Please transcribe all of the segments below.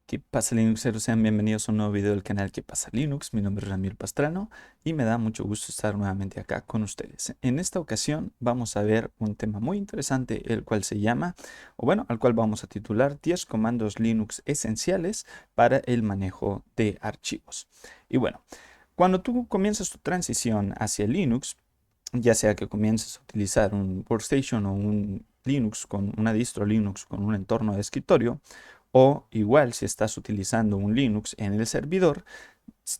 ¿Qué pasa, Linuxeros? Sean bienvenidos a un nuevo video del canal ¿Qué pasa, Linux? Mi nombre es Ramiro Pastrano y me da mucho gusto estar nuevamente acá con ustedes. En esta ocasión vamos a ver un tema muy interesante, el cual se llama, al cual vamos a titular 10 comandos Linux esenciales para el manejo de archivos. Y bueno, cuando tú comienzas tu transición hacia Linux, ya sea que comiences a utilizar un workstation o un Linux con una distro Linux con un entorno de escritorio, o igual si estás utilizando un Linux en el servidor,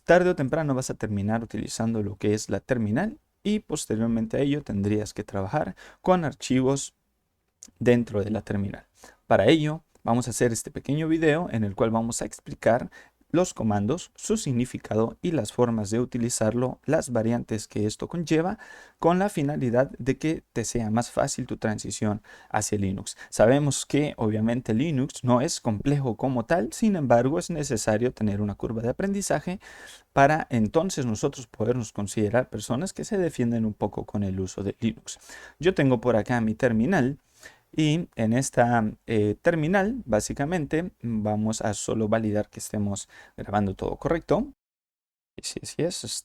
tarde o temprano vas a terminar utilizando lo que es la terminal y posteriormente a ello tendrías que trabajar con archivos dentro de la terminal. Para ello, vamos a hacer este pequeño video en el cual vamos a explicar los comandos, su significado y las formas de utilizarlo, las variantes que esto conlleva, con la finalidad de que te sea más fácil tu transición hacia Linux. Sabemos que obviamente Linux no es complejo como tal, sin embargo es necesario tener una curva de aprendizaje para entonces nosotros podernos considerar personas que se defienden un poco con el uso de Linux. Yo tengo por acá mi terminal. Y en esta terminal, básicamente, vamos a solo validar que estemos grabando todo correcto. Y si así es,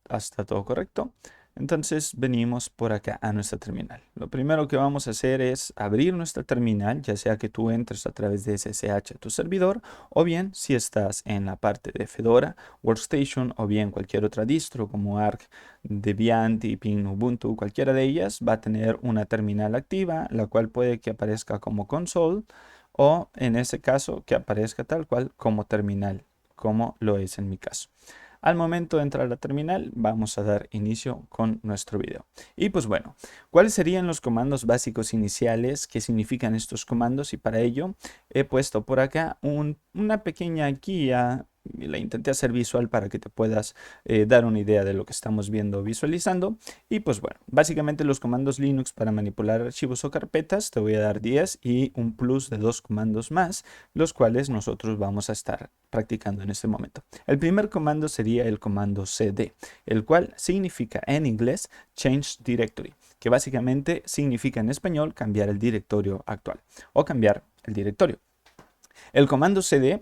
está todo correcto. Entonces venimos por acá a nuestra terminal. Lo primero que vamos a hacer es abrir nuestra terminal, ya sea que tú entres a través de SSH a tu servidor, o bien si estás en la parte de Fedora, Workstation, o bien cualquier otra distro como Arch, Debian, Deepin, Ubuntu, cualquiera de ellas va a tener una terminal activa, la cual puede que aparezca como console, o en ese caso que aparezca tal cual como terminal, como lo es en mi caso. Al momento de entrar a la terminal, vamos a dar inicio con nuestro video. Y pues bueno, ¿cuáles serían los comandos básicos iniciales? ¿Qué significan estos comandos? Y para ello he puesto por acá una pequeña guía. La intenté hacer visual para que te puedas dar una idea de lo que estamos viendo visualizando. Y pues bueno, básicamente los comandos Linux para manipular archivos o carpetas, te voy a dar 10 y un plus de 2 comandos más, los cuales nosotros vamos a estar practicando en este momento. El primer comando sería el comando cd, el cual significa en inglés change directory, que básicamente significa en español cambiar el directorio actual o cambiar el directorio. El comando cd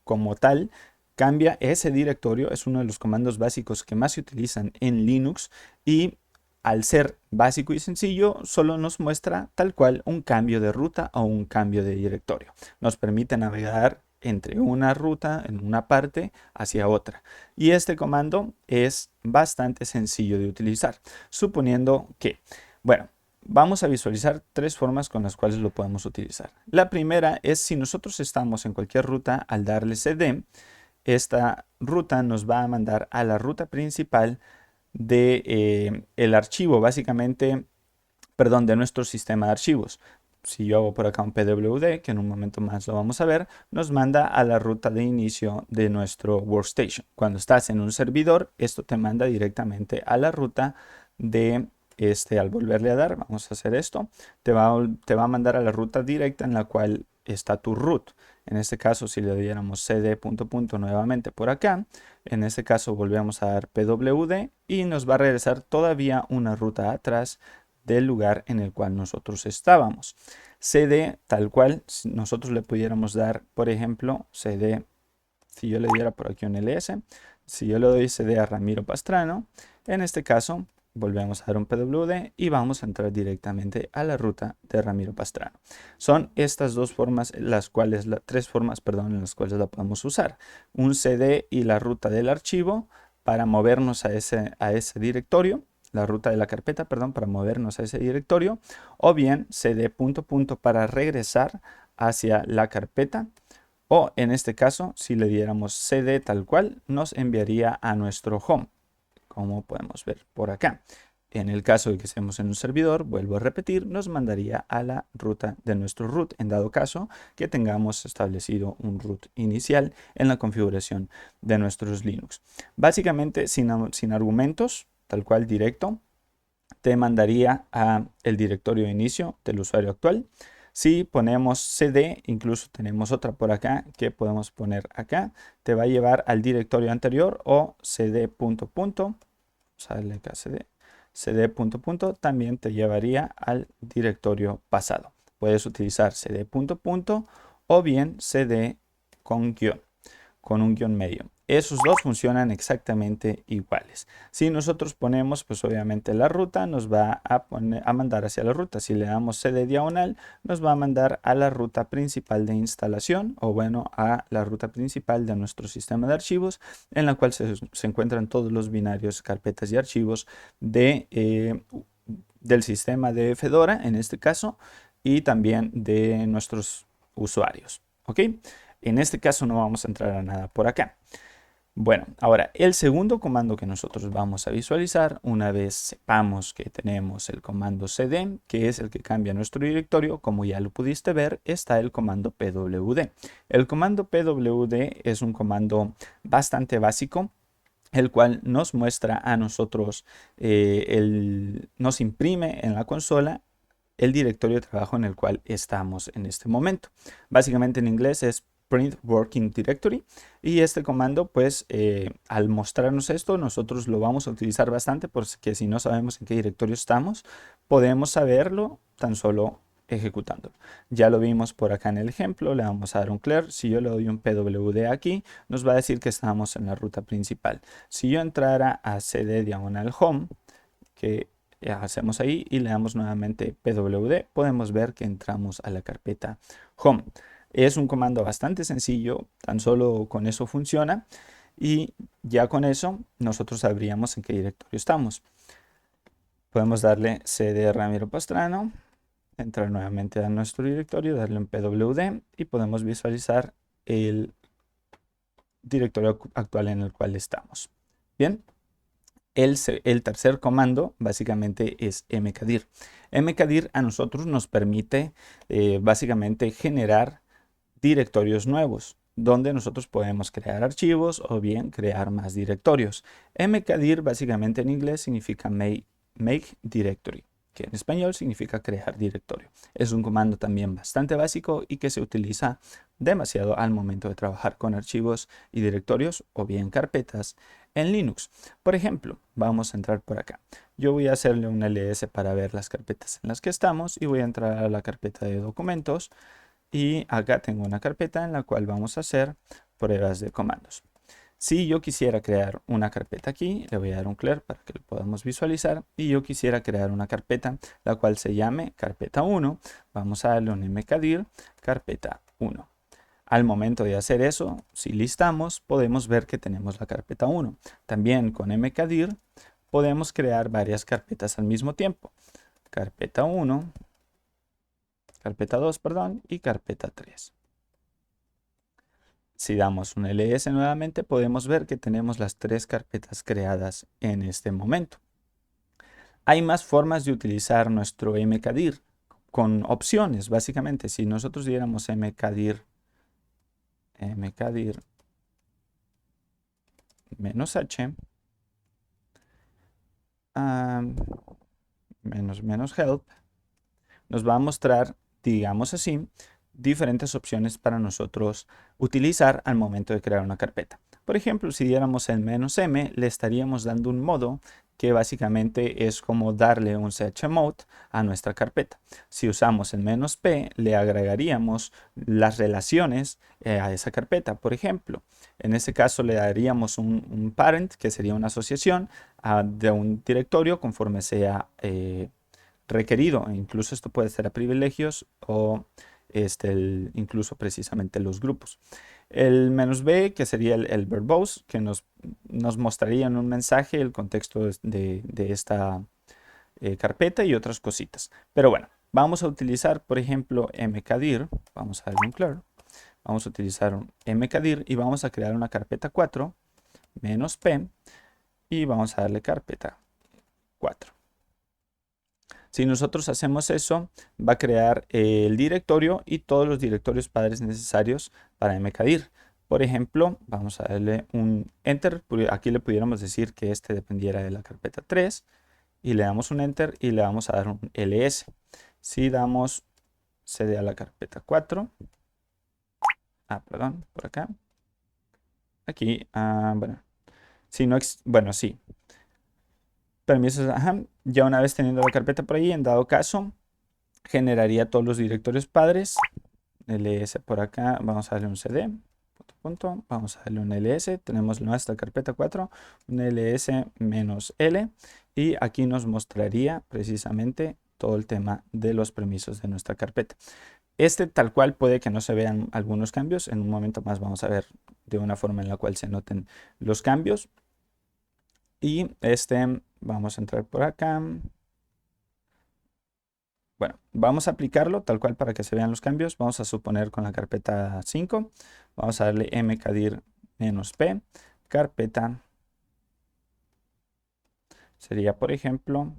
como tal cambia ese directorio, es uno de los comandos básicos que más se utilizan en Linux y al ser básico y sencillo, solo nos muestra tal cual un cambio de ruta o un cambio de directorio. Nos permite navegar entre una ruta en una parte hacia otra. Y este comando es bastante sencillo de utilizar, suponiendo que, bueno, vamos a visualizar tres formas con las cuales lo podemos utilizar. La primera es si nosotros estamos en cualquier ruta, al darle cd, esta ruta nos va a mandar a la ruta principal de el archivo, básicamente, perdón, de nuestro sistema de archivos. Si yo hago por acá un pwd, que en un momento más lo vamos a ver, nos manda a la ruta de inicio de nuestro workstation. Cuando estás en un servidor, esto te manda directamente a la ruta de al volverle a dar, vamos a hacer esto, te va a mandar a la ruta directa en la cual está tu root. En este caso, si le diéramos cd punto punto nuevamente por acá, en este caso volvemos a dar pwd y nos va a regresar todavía una ruta atrás del lugar en el cual nosotros estábamos. cd tal cual, si nosotros le pudiéramos dar, por ejemplo, cd, si yo le diera por aquí un ls, si yo le doy cd a Ramiro Pastrano, en este caso volvemos a dar un pwd y vamos a entrar directamente a la ruta de Ramiro Pastrano. Son estas dos formas, tres formas, perdón, en las cuales la podemos usar. Un cd y la ruta del archivo para movernos a ese directorio, la ruta de la carpeta, perdón, para movernos a ese directorio, o bien cd punto punto para regresar hacia la carpeta, o en este caso, si le diéramos cd tal cual, nos enviaría a nuestro home, como podemos ver por acá. En el caso de que estemos en un servidor, vuelvo a repetir, nos mandaría a la ruta de nuestro root, en dado caso que tengamos establecido un root inicial en la configuración de nuestros Linux. Básicamente, sin argumentos, tal cual directo, te mandaría a el directorio de inicio del usuario actual. Si ponemos cd, incluso tenemos otra por acá que podemos poner acá, te va a llevar al directorio anterior o cd punto punto, sale acá cd punto punto, también te llevaría al directorio pasado. Puedes utilizar cd punto punto o bien cd con un guión medio. Esos dos funcionan exactamente iguales. Si nosotros ponemos, pues obviamente la ruta nos va a mandar hacia la ruta. Si le damos cd diagonal, nos va a mandar a la ruta principal de instalación, o bueno, a la ruta principal de nuestro sistema de archivos, en la cual se encuentran todos los binarios, carpetas y archivos del sistema de Fedora, en este caso, y también de nuestros usuarios. ¿Ok? En este caso no vamos a entrar a nada por acá. Bueno, ahora el segundo comando que nosotros vamos a visualizar, una vez sepamos que tenemos el comando cd, que es el que cambia nuestro directorio, como ya lo pudiste ver, está el comando pwd. El comando pwd es un comando bastante básico, el cual nos muestra a nosotros, nos imprime en la consola el directorio de trabajo en el cual estamos en este momento. Básicamente en inglés es print working directory, y este comando, pues al mostrarnos esto, nosotros lo vamos a utilizar bastante, porque si no sabemos en qué directorio estamos, podemos saberlo tan solo ejecutando. Ya lo vimos por acá en el ejemplo. Le vamos a dar un clear. Si yo le doy un pwd aquí, nos va a decir que estamos en la ruta principal. Si yo entrara a cd diagonal home, que hacemos ahí, y le damos nuevamente pwd, podemos ver que entramos a la carpeta home. Es un comando bastante sencillo, tan solo con eso funciona, y ya con eso nosotros sabríamos en qué directorio estamos. Podemos darle cd Ramiro Pastrano, entrar nuevamente a nuestro directorio, darle un pwd, y podemos visualizar el directorio actual en el cual estamos. Bien. El tercer comando básicamente es mkdir. Mkdir a nosotros nos permite básicamente generar directorios nuevos, donde nosotros podemos crear archivos o bien crear más directorios. Mkdir básicamente en inglés significa make directory, que en español significa crear directorio. Es un comando también bastante básico y que se utiliza demasiado al momento de trabajar con archivos y directorios o bien carpetas en Linux. Por ejemplo, vamos a entrar por acá. Yo voy a hacerle un ls para ver las carpetas en las que estamos, y voy a entrar a la carpeta de documentos, y acá tengo una carpeta en la cual vamos a hacer pruebas de comandos. Si yo quisiera crear una carpeta aquí, le voy a dar un clear para que lo podamos visualizar, y yo quisiera crear una carpeta la cual se llame carpeta 1, vamos a darle un mkdir carpeta 1. Al momento de hacer eso, si listamos, podemos ver que tenemos la carpeta 1. También con mkdir podemos crear varias carpetas al mismo tiempo. Carpeta 1, carpeta 2, perdón, y carpeta 3. Si damos un ls nuevamente, podemos ver que tenemos las tres carpetas creadas en este momento. Hay más formas de utilizar nuestro mkdir, con opciones, básicamente. Si nosotros diéramos mkdir -h, -help, nos va a mostrar, digamos así, diferentes opciones para nosotros utilizar al momento de crear una carpeta. Por ejemplo, si diéramos el -m, le estaríamos dando un modo que básicamente es como darle un chmod a nuestra carpeta. Si usamos el -p, le agregaríamos las relaciones a esa carpeta. Por ejemplo, en este caso le daríamos un parent, que sería una asociación de un directorio conforme sea requerido. Incluso esto puede ser a privilegios o incluso precisamente los grupos. El "-b", que sería el verbose, que nos mostraría en un mensaje el contexto de esta carpeta y otras cositas. Pero bueno, vamos a utilizar, por ejemplo, mkdir. Vamos a darle un clear. Vamos a utilizar un mkdir y vamos a crear una carpeta 4, -p, y vamos a darle carpeta 4. Si nosotros hacemos eso, va a crear el directorio y todos los directorios padres necesarios para mkdir. Por ejemplo, vamos a darle un enter. Aquí le pudiéramos decir que este dependiera de la carpeta 3, y le damos un enter y le vamos a dar un ls. Si damos cd a la carpeta 4, perdón, por acá. Aquí, bueno, si no, bueno, sí. Permisos, ya una vez teniendo la carpeta por ahí, en dado caso, generaría todos los directorios padres. ls por acá, vamos a darle un cd, Vamos a darle un ls, tenemos nuestra carpeta 4, un ls-l, y aquí nos mostraría precisamente todo el tema de los permisos de nuestra carpeta. Este tal cual puede que no se vean algunos cambios, en un momento más vamos a ver de una forma en la cual se noten los cambios. Y vamos a entrar por acá. Bueno, vamos a aplicarlo tal cual para que se vean los cambios. Vamos a suponer con la carpeta 5. Vamos a darle mkdir-p. Carpeta sería, por ejemplo,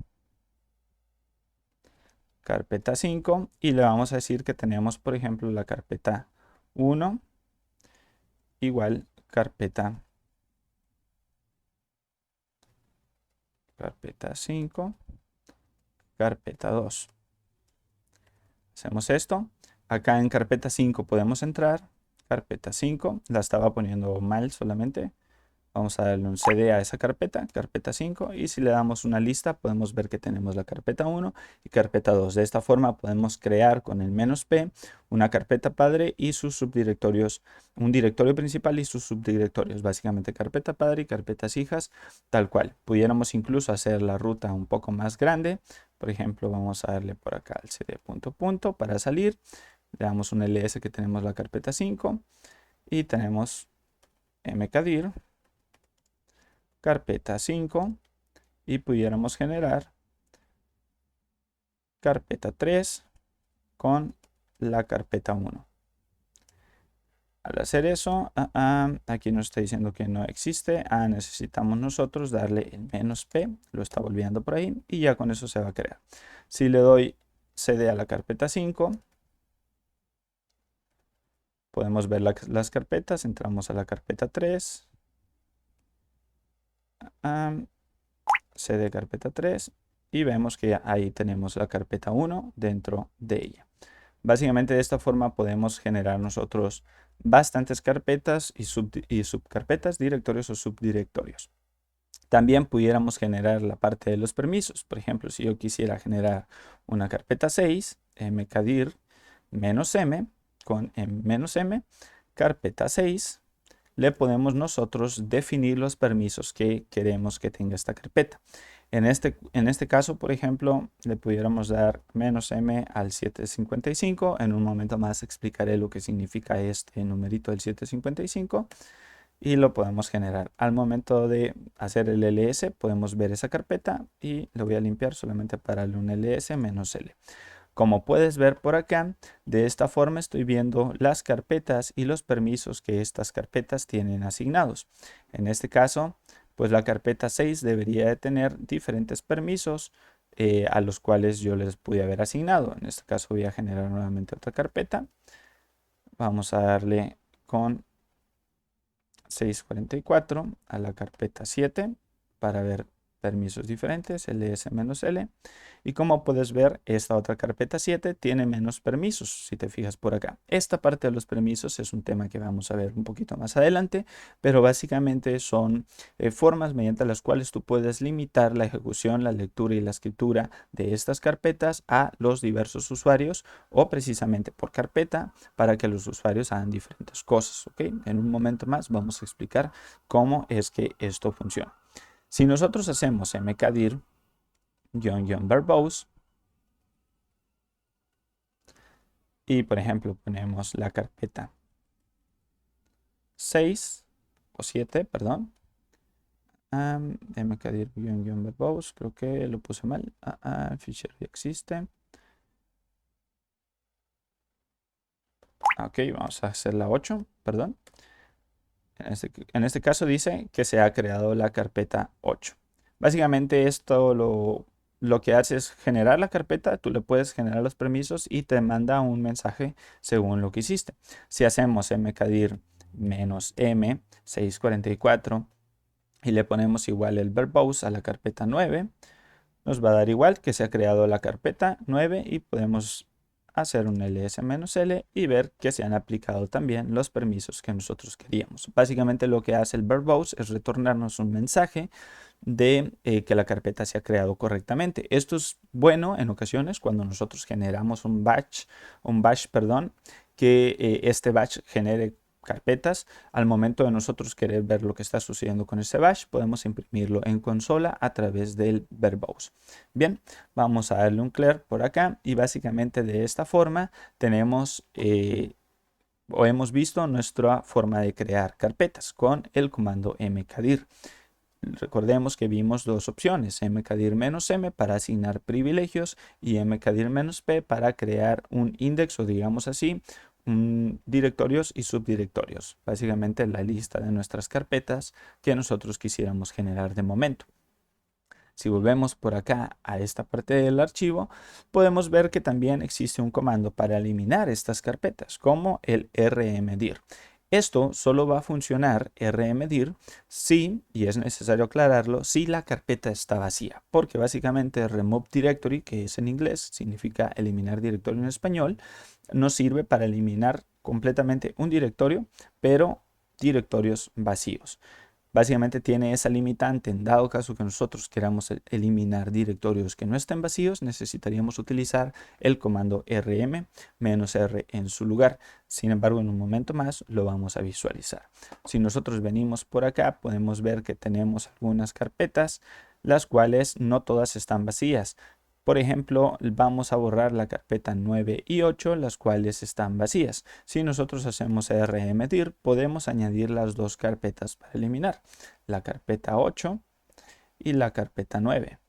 carpeta 5. Y le vamos a decir que tenemos, por ejemplo, la carpeta 1 igual carpeta 5, carpeta 2. Hacemos esto. Acá en carpeta 5 podemos entrar. Carpeta 5, la estaba poniendo mal solamente. Vamos a darle un cd a esa carpeta, carpeta 5, y si le damos una lista podemos ver que tenemos la carpeta 1 y carpeta 2. De esta forma podemos crear con el "-p" una carpeta padre y sus subdirectorios, un directorio principal y sus subdirectorios, básicamente carpeta padre y carpetas hijas, tal cual. Pudiéramos incluso hacer la ruta un poco más grande. Por ejemplo, vamos a darle por acá al cd punto para salir. Le damos un ls que tenemos la carpeta 5 y tenemos mkdir carpeta 5 y pudiéramos generar carpeta 3 con la carpeta 1. Al hacer eso, aquí nos está diciendo que no existe. Necesitamos nosotros darle el "-p", lo está volviendo por ahí, y ya con eso se va a crear. Si le doy cd a la carpeta 5, podemos ver las carpetas. Entramos a la carpeta 3, cd carpeta 3, y vemos que ahí tenemos la carpeta 1 dentro de ella. Básicamente de esta forma podemos generar nosotros bastantes carpetas y subcarpetas, directorios o subdirectorios. También pudiéramos generar la parte de los permisos. Por ejemplo, si yo quisiera generar una carpeta 6, mkdir -m con -m, carpeta 6, le podemos nosotros definir los permisos que queremos que tenga esta carpeta. En este caso, por ejemplo, le pudiéramos dar -m al 755. En un momento más explicaré lo que significa este numerito del 755. Y lo podemos generar. Al momento de hacer el ls, podemos ver esa carpeta y lo voy a limpiar solamente para darle un ls -l. Como puedes ver por acá, de esta forma estoy viendo las carpetas y los permisos que estas carpetas tienen asignados. En este caso, pues la carpeta 6 debería de tener diferentes permisos a los cuales yo les pude haber asignado. En este caso voy a generar nuevamente otra carpeta. Vamos a darle con 644 a la carpeta 7 para ver permisos diferentes, ls-l, y como puedes ver, esta otra carpeta 7 tiene menos permisos, si te fijas por acá. Esta parte de los permisos es un tema que vamos a ver un poquito más adelante, pero básicamente son formas mediante las cuales tú puedes limitar la ejecución, la lectura y la escritura de estas carpetas a los diversos usuarios, o precisamente por carpeta, para que los usuarios hagan diferentes cosas, ¿ok? En un momento más vamos a explicar cómo es que esto funciona. Si nosotros hacemos mkdir --verbose y por ejemplo ponemos la carpeta 6 o 7, perdón, mkdir --verbose, creo que lo puse mal, el fichero ya existe. Ok, vamos a hacer la 8, perdón. En este caso dice que se ha creado la carpeta 8. Básicamente esto lo que hace es generar la carpeta, tú le puedes generar los permisos y te manda un mensaje según lo que hiciste. Si hacemos mkdir -m 644 y le ponemos igual el verbose a la carpeta 9, nos va a dar igual que se ha creado la carpeta 9 y podemos hacer un ls-l y ver que se han aplicado también los permisos que nosotros queríamos. Básicamente lo que hace el verbose es retornarnos un mensaje de que la carpeta se ha creado correctamente. Esto es bueno en ocasiones cuando nosotros generamos un batch, que este batch genere carpetas. Al momento de nosotros querer ver lo que está sucediendo con ese bash, podemos imprimirlo en consola a través del verbose. Bien, vamos a darle un clear por acá y básicamente de esta forma tenemos o hemos visto nuestra forma de crear carpetas con el comando mkdir. Recordemos que vimos dos opciones, mkdir-m para asignar privilegios y mkdir-p para crear un index o digamos así, directorios y subdirectorios. Básicamente la lista de nuestras carpetas que nosotros quisiéramos generar de momento. Si volvemos por acá a esta parte del archivo, podemos ver que también existe un comando para eliminar estas carpetas, como el rmdir. Esto solo va a funcionar rmdir si, y es necesario aclararlo, si la carpeta está vacía, porque básicamente remove directory, que es en inglés, significa eliminar directorio en español, nos sirve para eliminar completamente un directorio, pero directorios vacíos. Básicamente tiene esa limitante. En dado caso que nosotros queramos eliminar directorios que no estén vacíos, necesitaríamos utilizar el comando rm-r en su lugar. Sin embargo, en un momento más lo vamos a visualizar. Si nosotros venimos por acá, podemos ver que tenemos algunas carpetas, las cuales no todas están vacías. Por ejemplo, vamos a borrar la carpeta 9 y 8, las cuales están vacías. Si nosotros hacemos rmdir, podemos añadir las dos carpetas para eliminar, la carpeta 8 y la carpeta 9.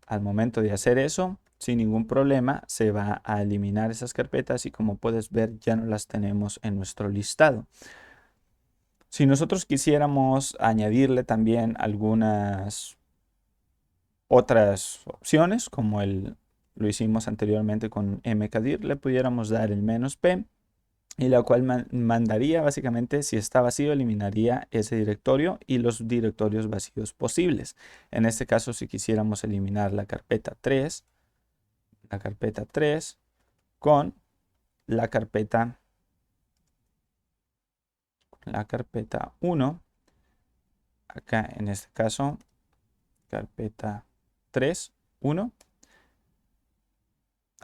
Al momento de hacer eso, sin ningún problema, se va a eliminar esas carpetas y como puedes ver, ya no las tenemos en nuestro listado. Si nosotros quisiéramos añadirle también algunas otras opciones, como lo hicimos anteriormente con mkdir, le pudiéramos dar el "-p", y la cual mandaría básicamente, si está vacío, eliminaría ese directorio y los directorios vacíos posibles. En este caso, si quisiéramos eliminar la carpeta 3 con la carpeta 1, acá en este caso, carpeta 3, 1.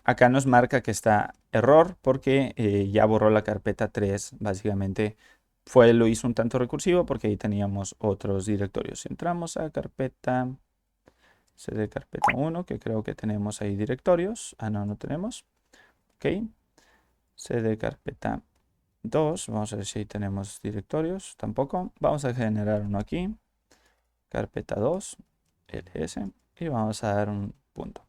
Acá nos marca que está error porque ya borró la carpeta 3. Básicamente lo hizo un tanto recursivo porque ahí teníamos otros directorios. Si entramos a carpeta cd carpeta 1, que creo que tenemos ahí directorios. Ah, no, no tenemos. Ok. cd carpeta 2. Vamos a ver si ahí tenemos directorios. Tampoco. Vamos a generar uno aquí. Carpeta 2, ls. Y vamos a dar un punto.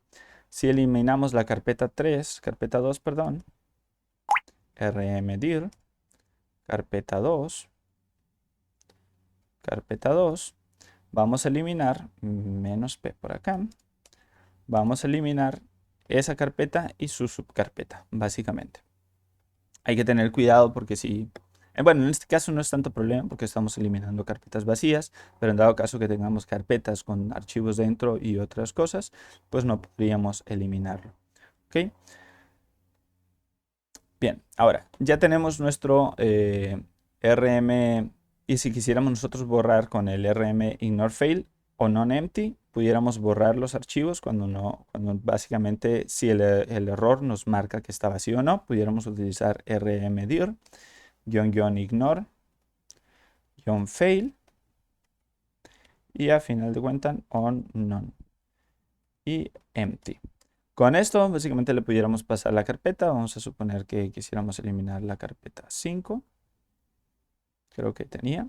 Si eliminamos la carpeta 2, perdón, rmdir, carpeta 2, vamos a eliminar "-p" por acá. Vamos a eliminar esa carpeta y su subcarpeta, básicamente. Hay que tener cuidado porque si... Bueno, en este caso no es tanto problema porque estamos eliminando carpetas vacías, pero en dado caso que tengamos carpetas con archivos dentro y otras cosas, pues no podríamos eliminarlo. ¿Ok? Bien, ahora ya tenemos nuestro rm y si quisiéramos nosotros borrar con el rm ignore fail o non-empty, pudiéramos borrar los archivos cuando básicamente si el error nos marca que está vacío o no, pudiéramos utilizar rmdir --ignore -fail y a final de cuentas on none y empty. Con esto básicamente le pudiéramos pasar la carpeta. Vamos a suponer que quisiéramos eliminar la carpeta 5. Creo que tenía.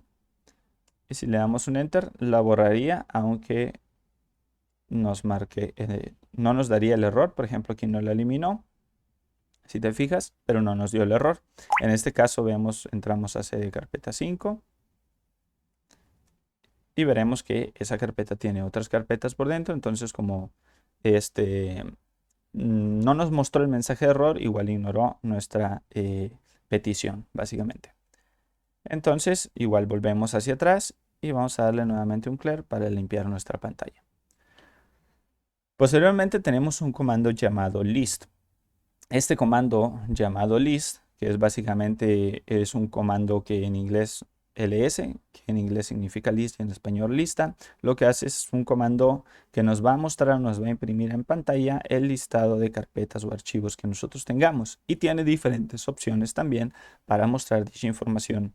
Y si le damos un enter, la borraría, aunque nos marque, no nos daría el error. Por ejemplo, aquí no la eliminó, si te fijas, pero no nos dio el error. En este caso, entramos a cd carpeta 5. Y veremos que esa carpeta tiene otras carpetas por dentro. Entonces, como no nos mostró el mensaje de error, igual ignoró nuestra petición, básicamente. Entonces, igual volvemos hacia atrás y vamos a darle nuevamente un clear para limpiar nuestra pantalla. Posteriormente tenemos un comando llamado list. Este comando llamado list, que es básicamente un comando que en inglés ls, que en inglés significa list y en español lista, lo que hace es un comando que nos va a mostrar, nos va a imprimir en pantalla el listado de carpetas o archivos que nosotros tengamos, y tiene diferentes opciones también para mostrar dicha información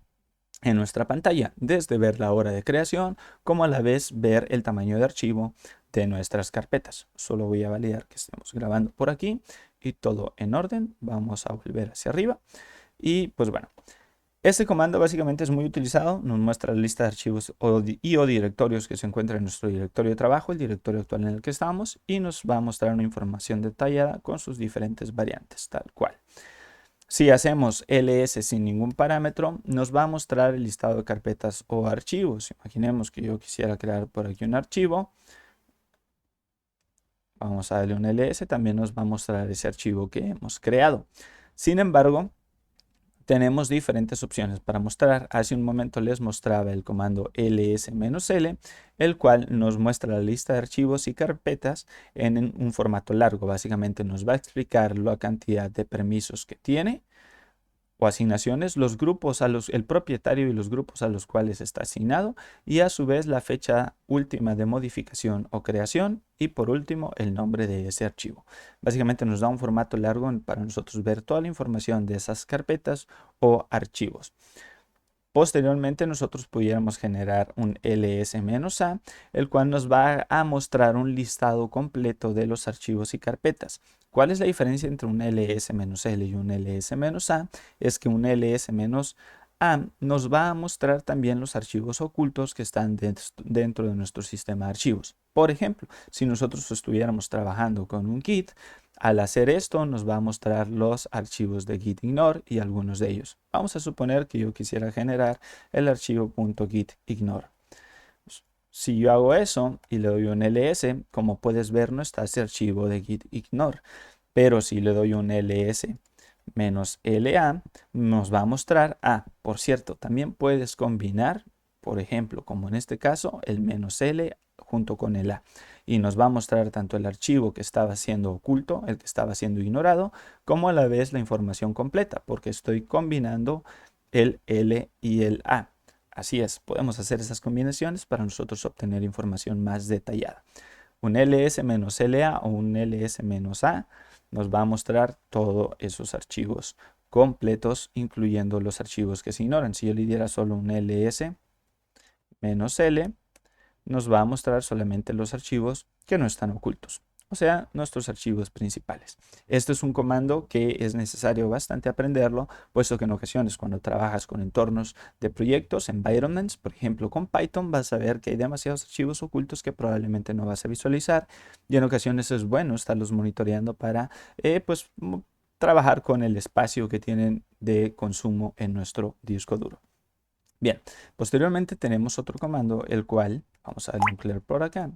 en nuestra pantalla, desde ver la hora de creación como a la vez ver el tamaño de archivo de nuestras carpetas. Solo voy a validar que estemos grabando por aquí y todo en orden. Vamos a volver hacia arriba y pues bueno, este comando básicamente es muy utilizado. Nos muestra la lista de archivos o directorios que se encuentran en nuestro directorio de trabajo, el directorio actual en el que estamos, y nos va a mostrar una información detallada con sus diferentes variantes, tal cual. Si hacemos ls sin ningún parámetro, nos va a mostrar el listado de carpetas o archivos. Imaginemos que yo quisiera crear por aquí un archivo. Vamos a darle un ls, también nos va a mostrar ese archivo que hemos creado. Sin embargo, tenemos diferentes opciones para mostrar. Hace un momento les mostraba el comando ls-l, el cual nos muestra la lista de archivos y carpetas en un formato largo. Básicamente nos va a explicar la cantidad de permisos que tiene o asignaciones, los grupos el propietario y los grupos a los cuales está asignado, y a su vez la fecha última de modificación o creación, y por último el nombre de ese archivo. Básicamente nos da un formato largo para nosotros ver toda la información de esas carpetas o archivos. Posteriormente nosotros pudiéramos generar un ls-a, el cual nos va a mostrar un listado completo de los archivos y carpetas. ¿Cuál es la diferencia entre un ls-l y un ls-a? Es que un ls-a nos va a mostrar también los archivos ocultos que están dentro de nuestro sistema de archivos. Por ejemplo, si nosotros estuviéramos trabajando con un Git, al hacer esto nos va a mostrar los archivos de gitignore y algunos de ellos. Vamos a suponer que yo quisiera generar el archivo .gitignore. Si yo hago eso y le doy un ls, como puedes ver no está ese archivo de gitignore. Pero si le doy un ls-la, nos va a mostrar, por cierto, también puedes combinar, por ejemplo, como en este caso, el "-l" junto con el "a", y nos va a mostrar tanto el archivo que estaba siendo oculto, el que estaba siendo ignorado, como a la vez la información completa, porque estoy combinando el "l" y el "a". Así es, podemos hacer esas combinaciones para nosotros obtener información más detallada. Un ls-la o un ls-a nos va a mostrar todos esos archivos completos, incluyendo los archivos que se ignoran. Si yo le diera solo un ls-l, nos va a mostrar solamente los archivos que no están ocultos, o sea, nuestros archivos principales. Esto es un comando que es necesario bastante aprenderlo, puesto que en ocasiones cuando trabajas con entornos de proyectos, environments, por ejemplo con Python, vas a ver que hay demasiados archivos ocultos que probablemente no vas a visualizar, y en ocasiones es bueno estarlos monitoreando para trabajar con el espacio que tienen de consumo en nuestro disco duro. Bien, posteriormente tenemos otro comando, el cual, vamos a darle un clear por acá,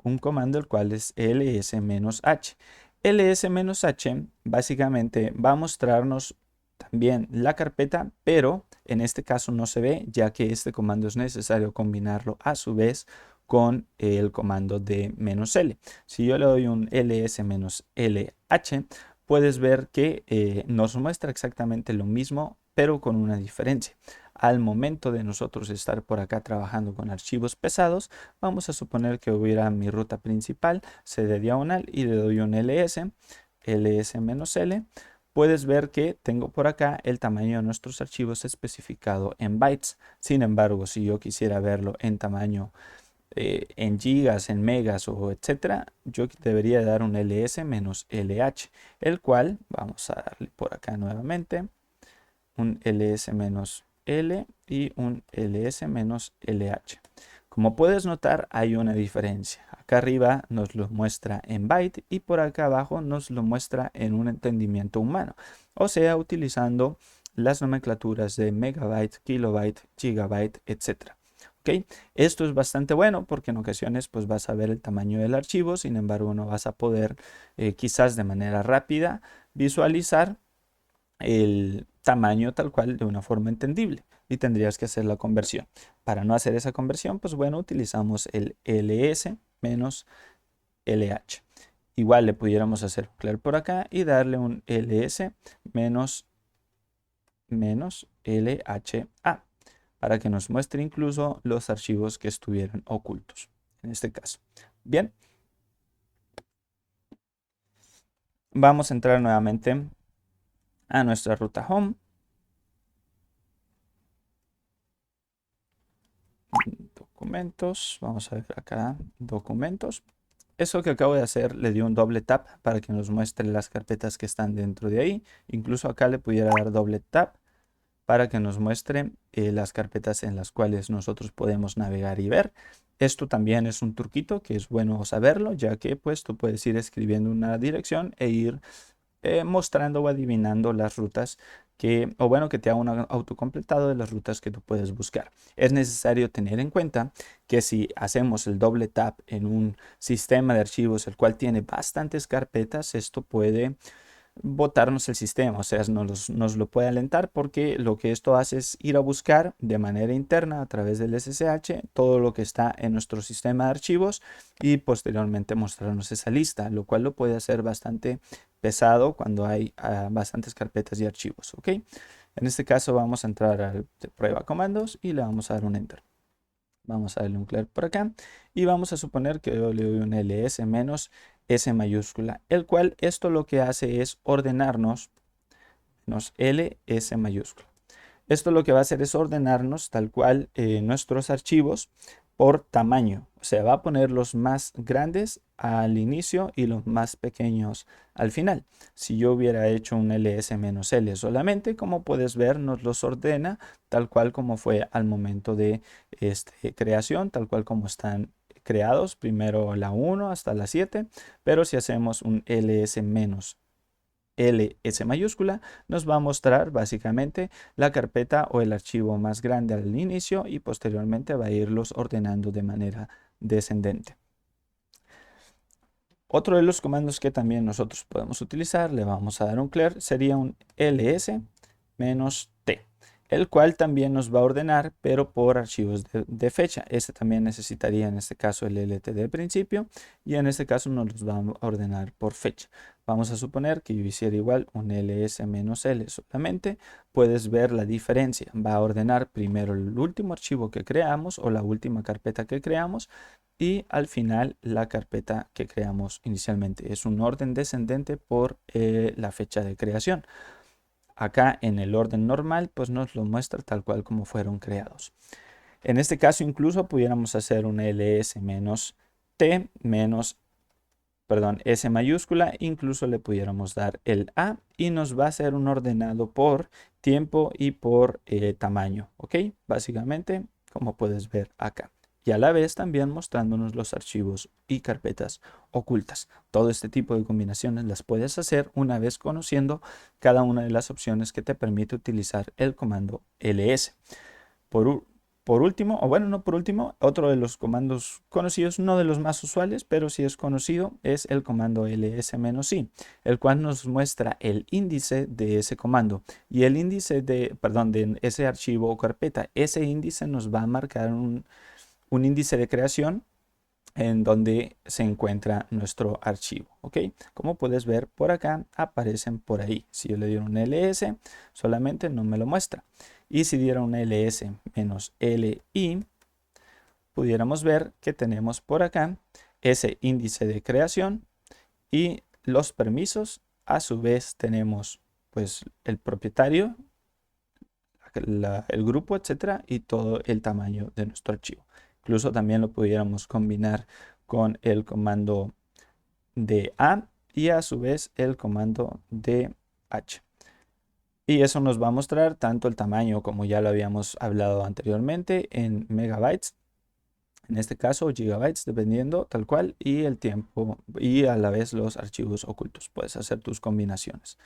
un comando el cual es ls-h. ls-h básicamente va a mostrarnos también la carpeta, pero en este caso no se ve, ya que este comando es necesario combinarlo a su vez con el comando de "-l". Si yo le doy un ls-lh, puedes ver que nos muestra exactamente lo mismo, pero con una diferencia. Al momento de nosotros estar por acá trabajando con archivos pesados, vamos a suponer que hubiera mi ruta principal, cd diagonal, y le doy un ls-l, puedes ver que tengo por acá el tamaño de nuestros archivos especificado en bytes. Sin embargo, si yo quisiera verlo en tamaño en gigas, en megas o etcétera, yo debería dar un ls-lh, el cual vamos a darle por acá nuevamente un ls-l y un ls-lh. Como puedes notar, hay una diferencia. Acá arriba nos lo muestra en byte y por acá abajo nos lo muestra en un entendimiento humano, o sea, utilizando las nomenclaturas de megabyte, kilobyte, gigabyte, etcétera. ¿Okay? Esto es bastante bueno porque en ocasiones pues vas a ver el tamaño del archivo, sin embargo no vas a poder quizás de manera rápida visualizar el tamaño tal cual de una forma entendible y tendrías que hacer la conversión. Para no hacer esa conversión, pues bueno, utilizamos el ls-lh. Igual le pudiéramos hacer un clear por acá y darle un ls-lha. para que nos muestre incluso los archivos que estuvieron ocultos en este caso. Bien, vamos a entrar nuevamente a nuestra ruta home. Documentos, vamos a ver acá, documentos. Eso que acabo de hacer le dio un doble tap para que nos muestre las carpetas que están dentro de ahí. Incluso acá le pudiera dar doble tap para que nos muestre las carpetas en las cuales nosotros podemos navegar y ver. Esto también es un truquito que es bueno saberlo, ya que pues tú puedes ir escribiendo una dirección e ir mostrando o adivinando las rutas o bueno, que te haga un autocompletado de las rutas que tú puedes buscar. Es necesario tener en cuenta que si hacemos el doble tap en un sistema de archivos el cual tiene bastantes carpetas, esto puede botarnos el sistema, o sea, nos lo puede alentar, porque lo que esto hace es ir a buscar de manera interna a través del SSH todo lo que está en nuestro sistema de archivos y posteriormente mostrarnos esa lista, lo cual lo puede hacer bastante pesado cuando hay bastantes carpetas y archivos, ¿ok? En este caso vamos a entrar a prueba comandos y le vamos a dar un enter. Vamos a darle un clear por acá y vamos a suponer que yo le doy un ls menos S mayúscula, el cual esto lo que hace es ordenarnos menos ls mayúscula. Esto lo que va a hacer es ordenarnos tal cual nuestros archivos por tamaño. O sea, va a poner los más grandes al inicio y los más pequeños al final. Si yo hubiera hecho un ls-l solamente, como puedes ver, nos los ordena tal cual como fue al momento de creación, tal cual como están creados, primero la 1 hasta la 7, pero si hacemos un ls- ls mayúscula, nos va a mostrar básicamente la carpeta o el archivo más grande al inicio y posteriormente va a irlos ordenando de manera descendente. Otro de los comandos que también nosotros podemos utilizar, le vamos a dar un clear, sería un ls-t, el cual también nos va a ordenar, pero por archivos de fecha. Este también necesitaría en este caso el lt de principio y en este caso nos los va a ordenar por fecha. Vamos a suponer que yo hiciera igual un ls-l solamente. Puedes ver la diferencia. Va a ordenar primero el último archivo que creamos o la última carpeta que creamos y al final la carpeta que creamos inicialmente. Es un orden descendente por la fecha de creación. Acá en el orden normal pues nos lo muestra tal cual como fueron creados. En este caso incluso pudiéramos hacer un ls-t S mayúscula, incluso le pudiéramos dar el A y nos va a hacer un ordenado por tiempo y por tamaño, ¿ok? Básicamente como puedes ver acá. Y a la vez también mostrándonos los archivos y carpetas ocultas. Todo este tipo de combinaciones las puedes hacer una vez conociendo cada una de las opciones que te permite utilizar el comando ls. Por último, o bueno, no por último, otro de los comandos conocidos, no de los más usuales, pero sí es conocido, es el comando ls-i, el cual nos muestra el índice de ese comando. Y el índice de ese archivo o carpeta, ese índice nos va a marcar un índice de creación en donde se encuentra nuestro archivo, ¿ok? Como puedes ver por acá, aparecen por ahí. Si yo le diera un ls, solamente no me lo muestra. Y si diera un ls-li, pudiéramos ver que tenemos por acá ese índice de creación y los permisos. A su vez tenemos pues el propietario, el grupo, etcétera, y todo el tamaño de nuestro archivo. Incluso también lo pudiéramos combinar con el comando de A y a su vez el comando de H. Y eso nos va a mostrar tanto el tamaño, como ya lo habíamos hablado anteriormente, en megabytes, en este caso gigabytes, dependiendo tal cual, y el tiempo y a la vez los archivos ocultos. Puedes hacer tus combinaciones.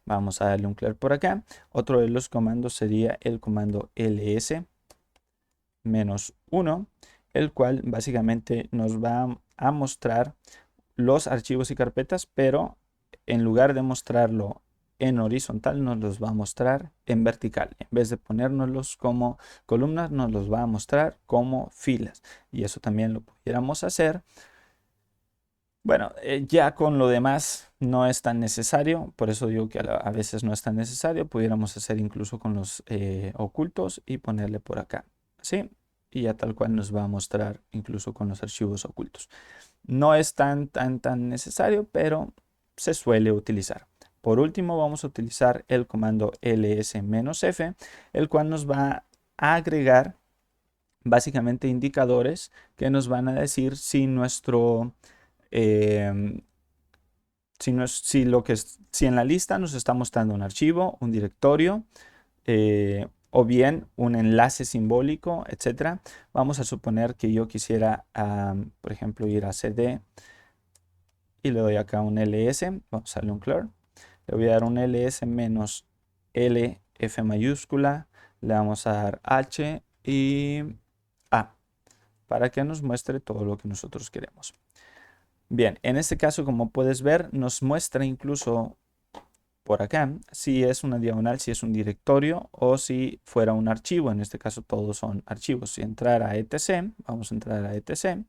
Vamos a darle un clear por acá. Otro de los comandos sería el comando ls-1, el cual básicamente nos va a mostrar los archivos y carpetas, pero en lugar de mostrarlo en horizontal, nos los va a mostrar en vertical. En vez de ponérnoslos como columnas, nos los va a mostrar como filas. Y eso también lo pudiéramos hacer Bueno, ya con lo demás no es tan necesario, por eso digo que a veces no es tan necesario. Pudiéramos hacer incluso con los ocultos y ponerle por acá, ¿sí? Y ya tal cual nos va a mostrar incluso con los archivos ocultos. No es tan necesario, pero se suele utilizar. Por último, vamos a utilizar el comando ls-f, el cual nos va a agregar básicamente indicadores que nos van a decir si nuestro em, si en la lista nos está mostrando un archivo, un directorio, o bien un enlace simbólico, etcétera. Vamos a suponer que yo quisiera, por ejemplo, ir a cd y le doy acá un ls, vamos a darle un clear, le voy a dar un ls menos l f mayúscula, le vamos a dar h y a para que nos muestre todo lo que nosotros queremos. Bien, en este caso, como puedes ver, nos muestra incluso por acá si es una diagonal, si es un directorio o si fuera un archivo. En este caso todos son archivos. Si entrar a etc, vamos a entrar a etc,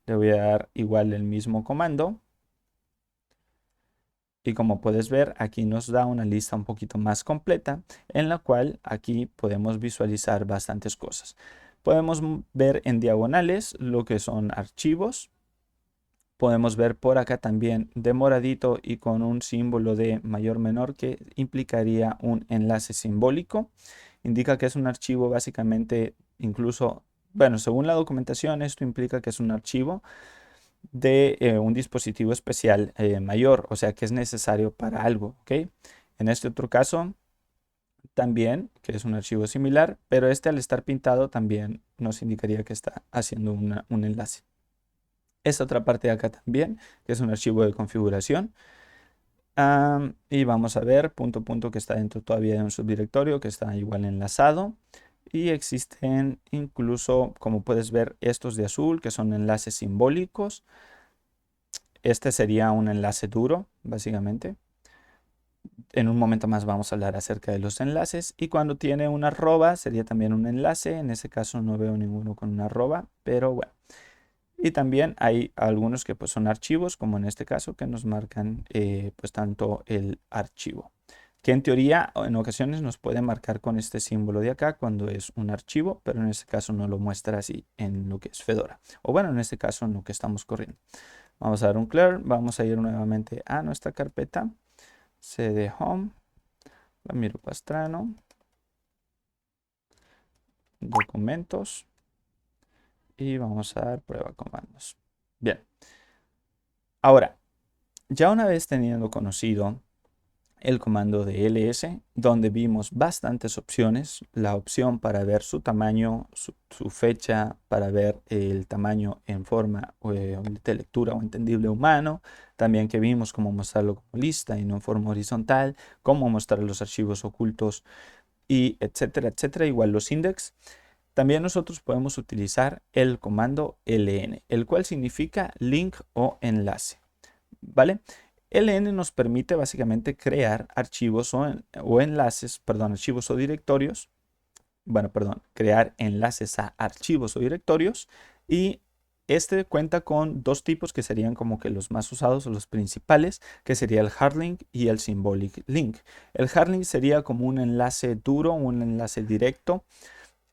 le voy a dar igual el mismo comando. Y como puedes ver, aquí nos da una lista un poquito más completa, en la cual aquí podemos visualizar bastantes cosas. Podemos ver en diagonales lo que son archivos. Podemos ver por acá también de moradito y con un símbolo de mayor menor que implicaría un enlace simbólico. Indica que es un archivo básicamente, incluso, bueno, según la documentación, esto implica que es un archivo de un dispositivo especial mayor, o sea que es necesario para algo, ¿ok? En este otro caso, también, que es un archivo similar, pero este al estar pintado también nos indicaría que está haciendo un enlace. Esta otra parte de acá también, que es un archivo de configuración. Y vamos a ver punto que está dentro todavía de un subdirectorio que está igual enlazado. Y existen incluso, como puedes ver, estos de azul que son enlaces simbólicos. Este sería un enlace duro, básicamente. En un momento más vamos a hablar acerca de los enlaces. Y cuando tiene una arroba sería también un enlace. En ese caso no veo ninguno con una arroba, pero bueno. Y también hay algunos que pues, son archivos, como en este caso, que nos marcan pues tanto el archivo. Que en teoría en ocasiones nos puede marcar con este símbolo de acá cuando es un archivo, pero en este caso no lo muestra así en lo que es Fedora. O bueno, en este caso en lo que estamos corriendo. Vamos a dar un clear, vamos a ir nuevamente a nuestra carpeta, cd home, Ramiro Pastrano, documentos y vamos a dar prueba comandos. Bien. Ahora, ya una vez teniendo conocido el comando de ls, donde vimos bastantes opciones, la opción para ver su tamaño, su fecha, para ver el tamaño en forma de lectura o entendible humano, también que vimos cómo mostrarlo como lista y no en forma horizontal, cómo mostrar los archivos ocultos y etcétera, etcétera, igual los index. También nosotros podemos utilizar el comando ln, el cual significa link o enlace, ¿vale? LN nos permite básicamente crear archivos o enlaces, perdón, archivos o directorios, bueno, perdón, crear enlaces a archivos o directorios y este cuenta con dos tipos que serían como que los más usados o los principales, que sería el hard link y el symbolic link. El hard link sería como un enlace duro, un enlace directo,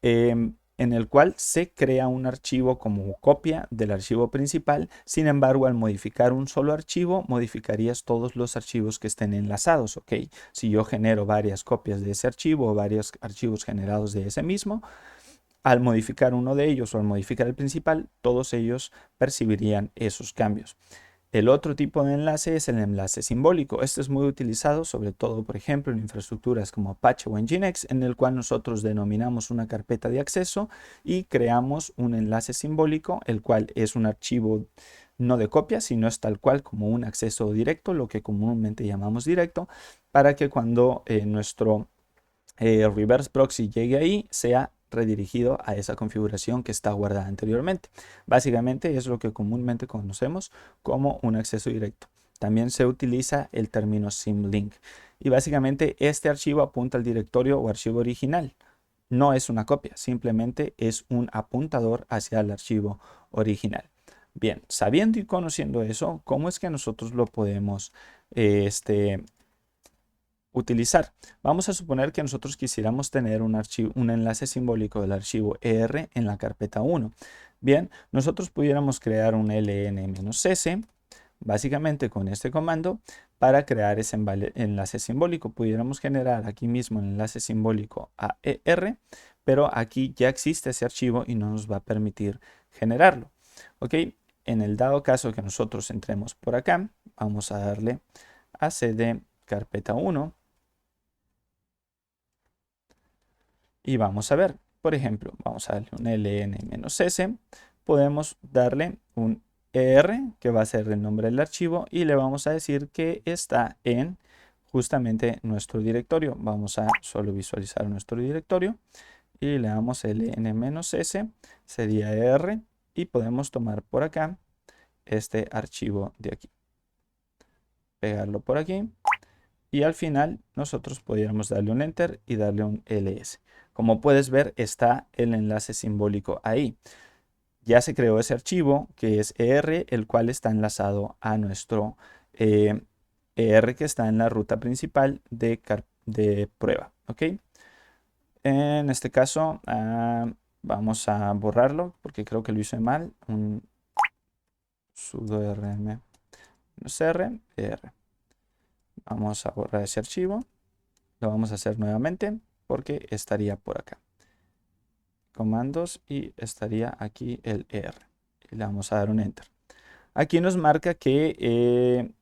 en el cual se crea un archivo como copia del archivo principal. Sin embargo, al modificar un solo archivo, modificarías todos los archivos que estén enlazados, ¿ok? Si yo genero varias copias de ese archivo o varios archivos generados de ese mismo, al modificar uno de ellos o al modificar el principal, todos ellos percibirían esos cambios. El otro tipo de enlace es el enlace simbólico. Este es muy utilizado sobre todo, por ejemplo, en infraestructuras como Apache o Nginx, en el cual nosotros denominamos una carpeta de acceso y creamos un enlace simbólico, el cual es un archivo no de copia, sino es tal cual como un acceso directo, lo que comúnmente llamamos directo, para que cuando nuestro reverse proxy llegue ahí, sea redirigido a esa configuración que está guardada anteriormente. Básicamente es lo que comúnmente conocemos como un acceso directo. También se utiliza el término symlink. Y básicamente este archivo apunta al directorio o archivo original. No es una copia, simplemente es un apuntador hacia el archivo original. Bien, sabiendo y conociendo eso, ¿cómo es que nosotros lo podemos utilizar? Vamos a suponer que nosotros quisiéramos tener un archivo, un enlace simbólico del archivo ER en la carpeta 1. Bien, nosotros pudiéramos crear un ln-s, básicamente con este comando, para crear ese enlace simbólico. Pudiéramos generar aquí mismo el enlace simbólico a ER, pero aquí ya existe ese archivo y no nos va a permitir generarlo. ¿Ok? En el dado caso que nosotros entremos por acá, vamos a darle a cd carpeta 1 y vamos a ver, por ejemplo, vamos a darle un ln-s, podemos darle un ER, que va a ser el nombre del archivo, y le vamos a decir que está en justamente nuestro directorio. Vamos a solo visualizar nuestro directorio y le damos ln-s, sería ER, y podemos tomar por acá este archivo de aquí, pegarlo por aquí, y al final nosotros pudiéramos darle un enter y darle un ls. Como puedes ver, está el enlace simbólico ahí. Ya se creó ese archivo que es ER, el cual está enlazado a nuestro ER que está en la ruta principal de prueba. ¿Ok? En este caso vamos a borrarlo porque creo que lo hice mal. Un sudo rm -r, ER. Vamos a borrar ese archivo. Lo vamos a hacer nuevamente porque estaría por acá. Comandos y estaría aquí el ER. Y le vamos a dar un enter. Aquí nos marca que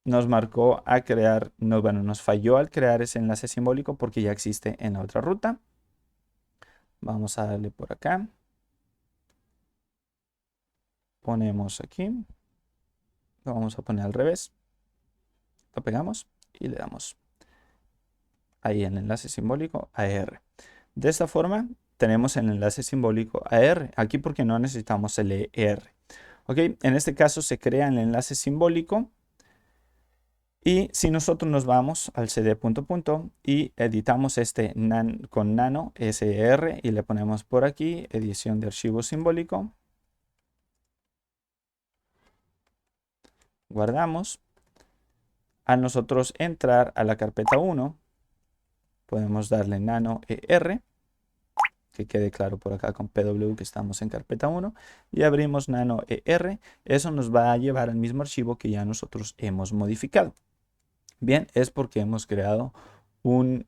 nos marcó a crear, bueno, nos falló al crear ese enlace simbólico porque ya existe en la otra ruta. Vamos a darle por acá. Ponemos aquí. Lo vamos a poner al revés. Lo pegamos y le damos ahí el enlace simbólico AR. De esta forma tenemos el enlace simbólico AR. Aquí porque no necesitamos el ER. ¿Ok? En este caso se crea el enlace simbólico. Y si nosotros nos vamos al cd punto y editamos este con nano SR y le ponemos por aquí edición de archivo simbólico, guardamos. Al nosotros entrar a la carpeta 1, podemos darle nano ER, que quede claro por acá con PW que estamos en carpeta 1, y abrimos nano ER. Eso nos va a llevar al mismo archivo que ya nosotros hemos modificado. Bien, es porque hemos creado un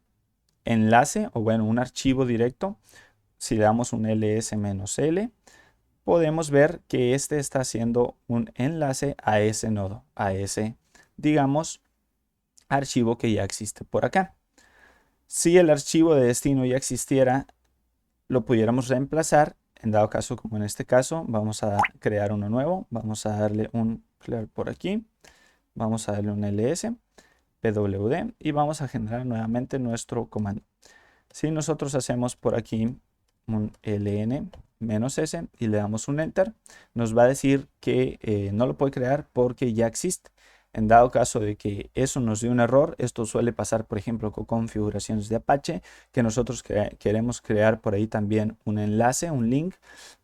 enlace o bueno, un archivo directo. Si le damos un ls-l, podemos ver que este está haciendo un enlace a ese nodo, a ese, digamos, archivo que ya existe por acá. Si el archivo de destino ya existiera, lo pudiéramos reemplazar. En dado caso, como en este caso, vamos a crear uno nuevo. Vamos a darle un clear por aquí. Vamos a darle un ls, pwd y vamos a generar nuevamente nuestro comando. Si nosotros hacemos por aquí un ln-s y le damos un enter, nos va a decir que no lo puede crear porque ya existe. En dado caso de que eso nos dé un error, esto suele pasar, por ejemplo, con configuraciones de Apache, que nosotros queremos crear por ahí también un enlace, un link,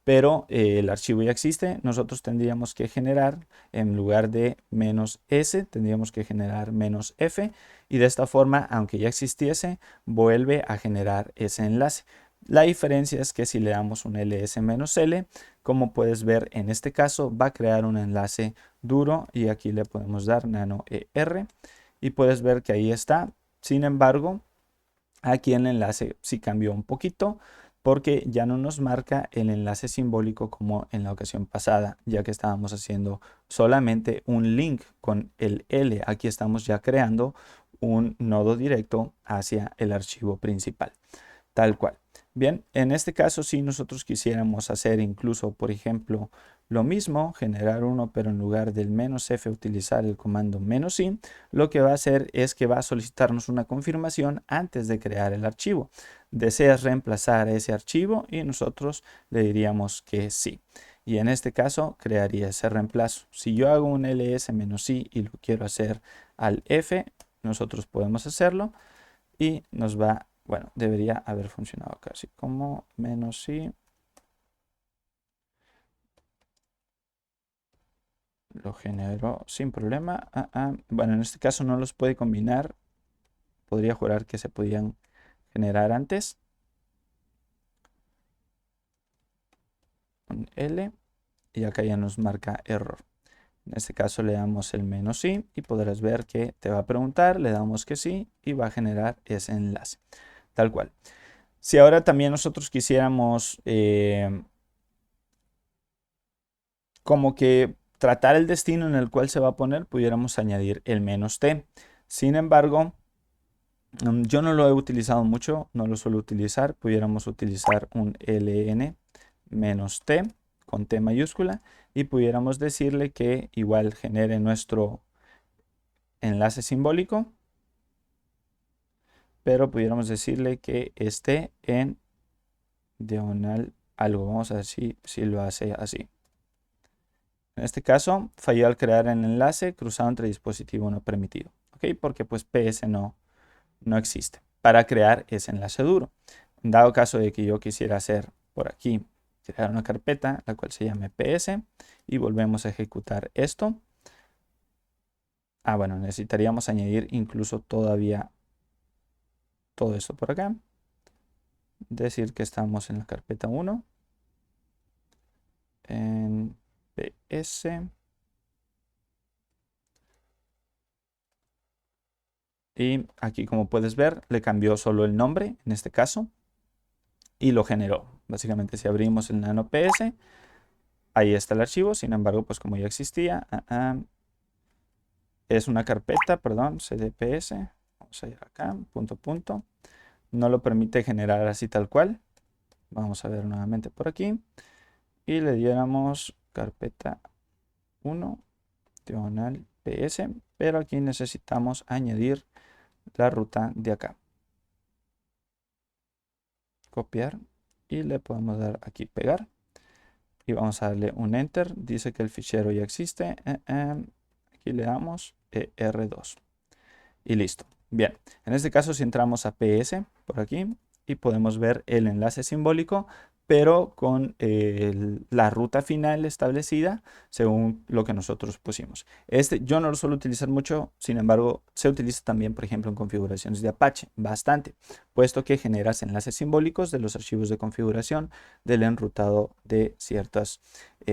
pero el archivo ya existe. Nosotros tendríamos que generar, en lugar de "-s", tendríamos que generar "-f", y de esta forma, aunque ya existiese, vuelve a generar ese enlace. La diferencia es que si le damos un ls-l, como puedes ver en este caso, va a crear un enlace duro y aquí le podemos dar nano ER y puedes ver que ahí está. Sin embargo, aquí el enlace sí cambió un poquito porque ya no nos marca el enlace simbólico como en la ocasión pasada, ya que estábamos haciendo solamente un link con el L. Aquí estamos ya creando un nodo directo hacia el archivo principal, tal cual. Bien, en este caso si nosotros quisiéramos hacer incluso, por ejemplo, lo mismo, generar uno, pero en lugar del "-f" utilizar el comando "-i", lo que va a hacer es que va a solicitarnos una confirmación antes de crear el archivo. ¿Deseas reemplazar ese archivo? Y nosotros le diríamos que sí. Y en este caso crearía ese reemplazo. Si yo hago un ls-i y lo quiero hacer al f, nosotros podemos hacerlo y nos va, bueno, debería haber funcionado casi como "-i". Lo generó sin problema. Bueno, en este caso no los puede combinar. Podría jurar que se podían generar antes. Con L. Y acá ya nos marca error. En este caso le damos el menos sí y podrás ver que te va a preguntar, le damos que sí y va a generar ese enlace. Tal cual. Si ahora también nosotros quisiéramos como que tratar el destino en el cual se va a poner, pudiéramos añadir el menos t. Sin embargo, yo no lo he utilizado mucho, no lo suelo utilizar. Pudiéramos utilizar un ln menos t con t mayúscula y pudiéramos decirle que igual genere nuestro enlace simbólico, pero pudiéramos decirle que esté en diagonal algo. Vamos a ver si lo hace así. En este caso, falló al crear el enlace cruzado entre dispositivo no permitido. ¿Ok? Porque pues PS no existe para crear ese enlace duro. En dado caso de que yo quisiera hacer por aquí, crear una carpeta, la cual se llame PS, y volvemos a ejecutar esto. Bueno, necesitaríamos añadir incluso todavía todo esto por acá. Decir que estamos en la carpeta 1, en PS. Y aquí, como puedes ver, le cambió solo el nombre en este caso y lo generó. Básicamente, si abrimos el nano PS, ahí está el archivo. Sin embargo, pues como ya existía, es una carpeta, perdón, cdps. Vamos a ir acá, punto, punto. No lo permite generar así tal cual. Vamos a ver nuevamente por aquí. Y le diéramos carpeta 1, diagonal PS. Pero aquí necesitamos añadir la ruta de acá. Copiar. Y le podemos dar aquí pegar. Y vamos a darle un enter. Dice que el fichero ya existe. Aquí le damos R2. Y listo. Bien, en este caso si entramos a PS por aquí y podemos ver el enlace simbólico, pero con la ruta final establecida según lo que nosotros pusimos. Este yo no lo suelo utilizar mucho, sin embargo se utiliza también, por ejemplo, en configuraciones de Apache, bastante, puesto que generas enlaces simbólicos de los archivos de configuración del enrutado de ciertas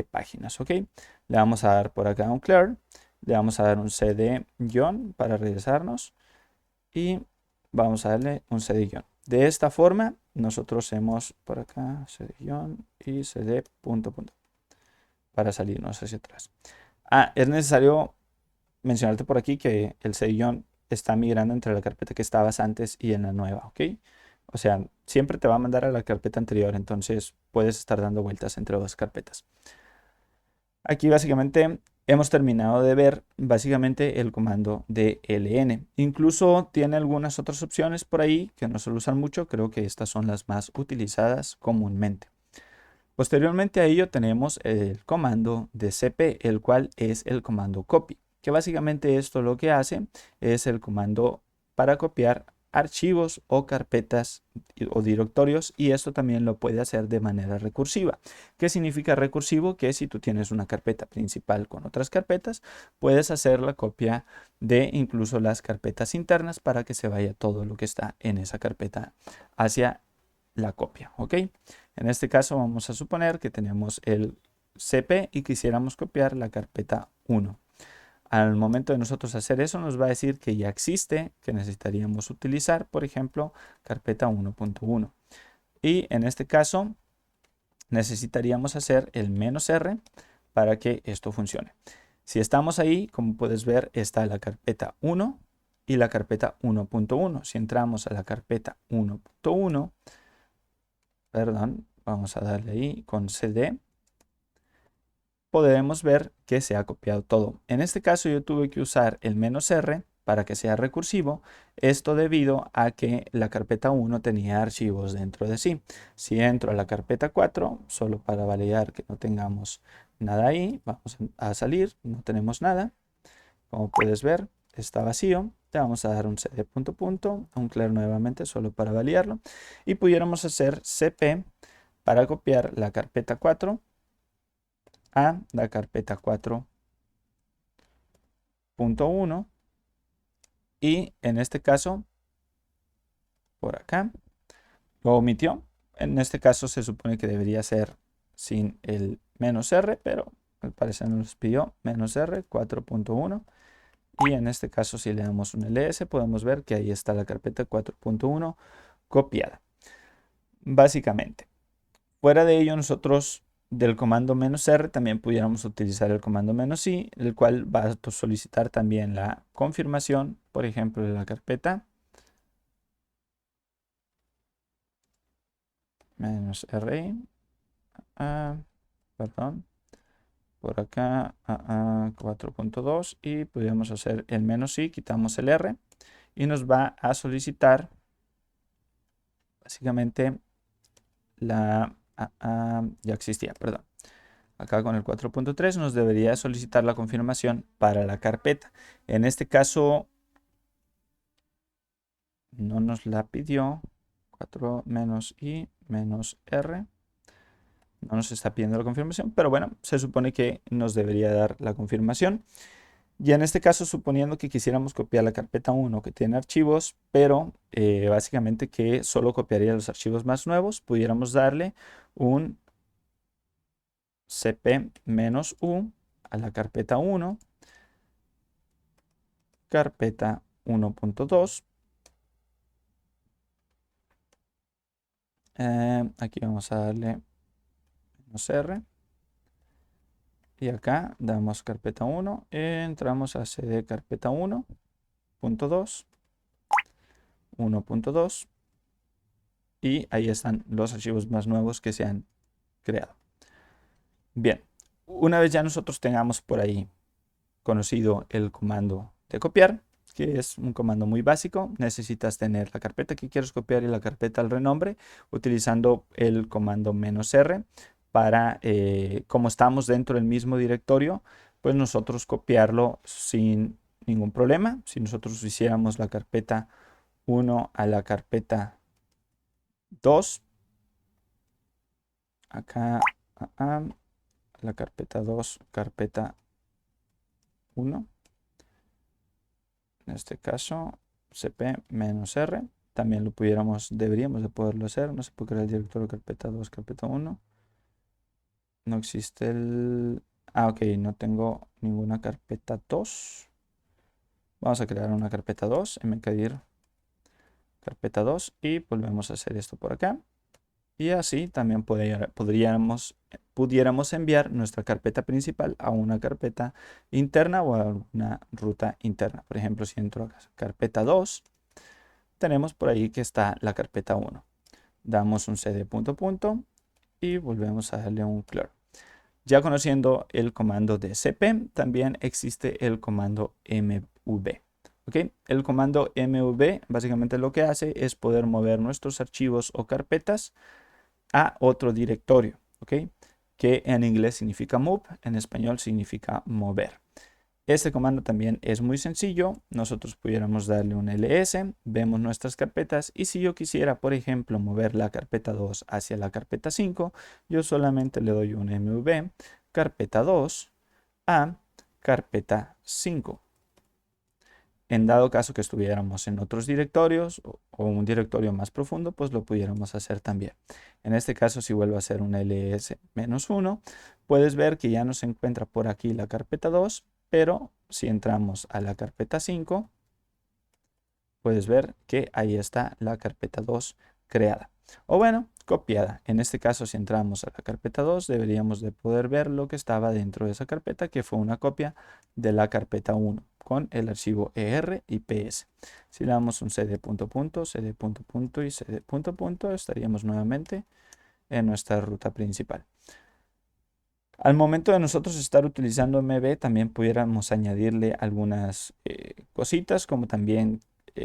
páginas. ¿Ok? Le vamos a dar por acá un clear, le vamos a dar un cd- para regresarnos y vamos a darle un cd-. De esta forma nosotros hemos por acá cd- y cd punto punto para salirnos hacia atrás. Es necesario mencionarte por aquí que el cd- está migrando entre la carpeta que estabas antes y en la nueva, ¿ok? O sea, siempre te va a mandar a la carpeta anterior, entonces puedes estar dando vueltas entre dos carpetas. Aquí básicamente hemos terminado de ver básicamente el comando de ln. Incluso tiene algunas otras opciones por ahí que no se usan mucho. Creo que estas son las más utilizadas comúnmente. Posteriormente a ello tenemos el comando de cp, el cual es el comando copy, que básicamente esto lo que hace es el comando para copiar archivos o carpetas o directorios, y esto también lo puede hacer de manera recursiva. ¿Qué significa recursivo? Que si tú tienes una carpeta principal con otras carpetas, puedes hacer la copia de incluso las carpetas internas para que se vaya todo lo que está en esa carpeta hacia la copia, ¿ok? En este caso vamos a suponer que tenemos el cp y quisiéramos copiar la carpeta 1. Al momento de nosotros hacer eso nos va a decir que ya existe, que necesitaríamos utilizar, por ejemplo, carpeta 1.1. Y en este caso necesitaríamos hacer el "-r" para que esto funcione. Si estamos ahí, como puedes ver, está la carpeta 1 y la carpeta 1.1. Si entramos a la carpeta 1.1, perdón, vamos a darle ahí con cd, podemos ver que se ha copiado todo. En este caso yo tuve que usar el "-r" para que sea recursivo, esto debido a que la carpeta 1 tenía archivos dentro de sí. Si entro a la carpeta 4, solo para validar que no tengamos nada ahí, vamos a salir, no tenemos nada. Como puedes ver, está vacío. Le vamos a dar un cd punto punto, un clear nuevamente solo para validarlo. Y pudiéramos hacer cp para copiar la carpeta 4 a la carpeta 4 4.1 y en este caso, por acá, lo omitió. En este caso se supone que debería ser sin el "-r", pero al parecer nos pidió "-r 4.1". Y en este caso, si le damos un ls, podemos ver que ahí está la carpeta 4.1 copiada. Básicamente, fuera de ello, nosotros del comando "-r también pudiéramos utilizar el comando "-i", el cual va a solicitar también la confirmación, por ejemplo, de la carpeta "-ri", perdón, por acá 4.2, y podríamos hacer el "-i", quitamos el "r", y nos va a solicitar básicamente ya existía, perdón. Acá con el 4.3 nos debería solicitar la confirmación para la carpeta. En este caso no nos la pidió. 4 "-i", "-r". No nos está pidiendo la confirmación, pero bueno, se supone que nos debería dar la confirmación. Y en este caso, suponiendo que quisiéramos copiar la carpeta 1 que tiene archivos, pero básicamente que solo copiaría los archivos más nuevos, pudiéramos darle un cp-u a la carpeta 1, carpeta 1.2. Aquí vamos a darle "-r". Y acá damos carpeta 1, entramos a cd carpeta 1.2, 1.2, y ahí están los archivos más nuevos que se han creado. Bien, una vez ya nosotros tengamos por ahí conocido el comando de copiar, que es un comando muy básico, necesitas tener la carpeta que quieres copiar y la carpeta al renombre, utilizando el comando "-r para, como estamos dentro del mismo directorio, pues nosotros copiarlo sin ningún problema. Si nosotros hiciéramos la carpeta 1 a la carpeta 2, acá la carpeta 2, carpeta 1, en este caso cp-r, también lo deberíamos de poderlo hacer. No se puede crear el directorio carpeta 2, carpeta 1. No existe el... ok, no tengo ninguna carpeta 2. Vamos a crear una carpeta 2, mkdir carpeta 2, y volvemos a hacer esto por acá. Y así también pudiéramos enviar nuestra carpeta principal a una carpeta interna o a una ruta interna. Por ejemplo, si entro a carpeta 2, tenemos por ahí que está la carpeta 1. Damos un cd punto y volvemos a darle un clear. Ya conociendo el comando de cp, también existe el comando mv. ¿Okay? El comando mv básicamente lo que hace es poder mover nuestros archivos o carpetas a otro directorio, ¿okay? Que en inglés significa move, en español significa mover. Este comando también es muy sencillo. Nosotros pudiéramos darle un ls, vemos nuestras carpetas, y si yo quisiera, por ejemplo, mover la carpeta 2 hacia la carpeta 5, yo solamente le doy un mv carpeta 2 a carpeta 5. En dado caso que estuviéramos en otros directorios o un directorio más profundo, pues lo pudiéramos hacer también. En este caso, si vuelvo a hacer un ls-1, puedes ver que ya no se encuentra por aquí la carpeta 2, pero si entramos a la carpeta 5, puedes ver que ahí está la carpeta 2 creada. O bueno, copiada. En este caso, si entramos a la carpeta 2, deberíamos de poder ver lo que estaba dentro de esa carpeta, que fue una copia de la carpeta 1 con el archivo ER y PS. Si le damos un cd punto punto, cd punto punto y cd punto punto, estaríamos nuevamente en nuestra ruta principal. Al momento de nosotros estar utilizando mv, también pudiéramos añadirle algunas cositas, como también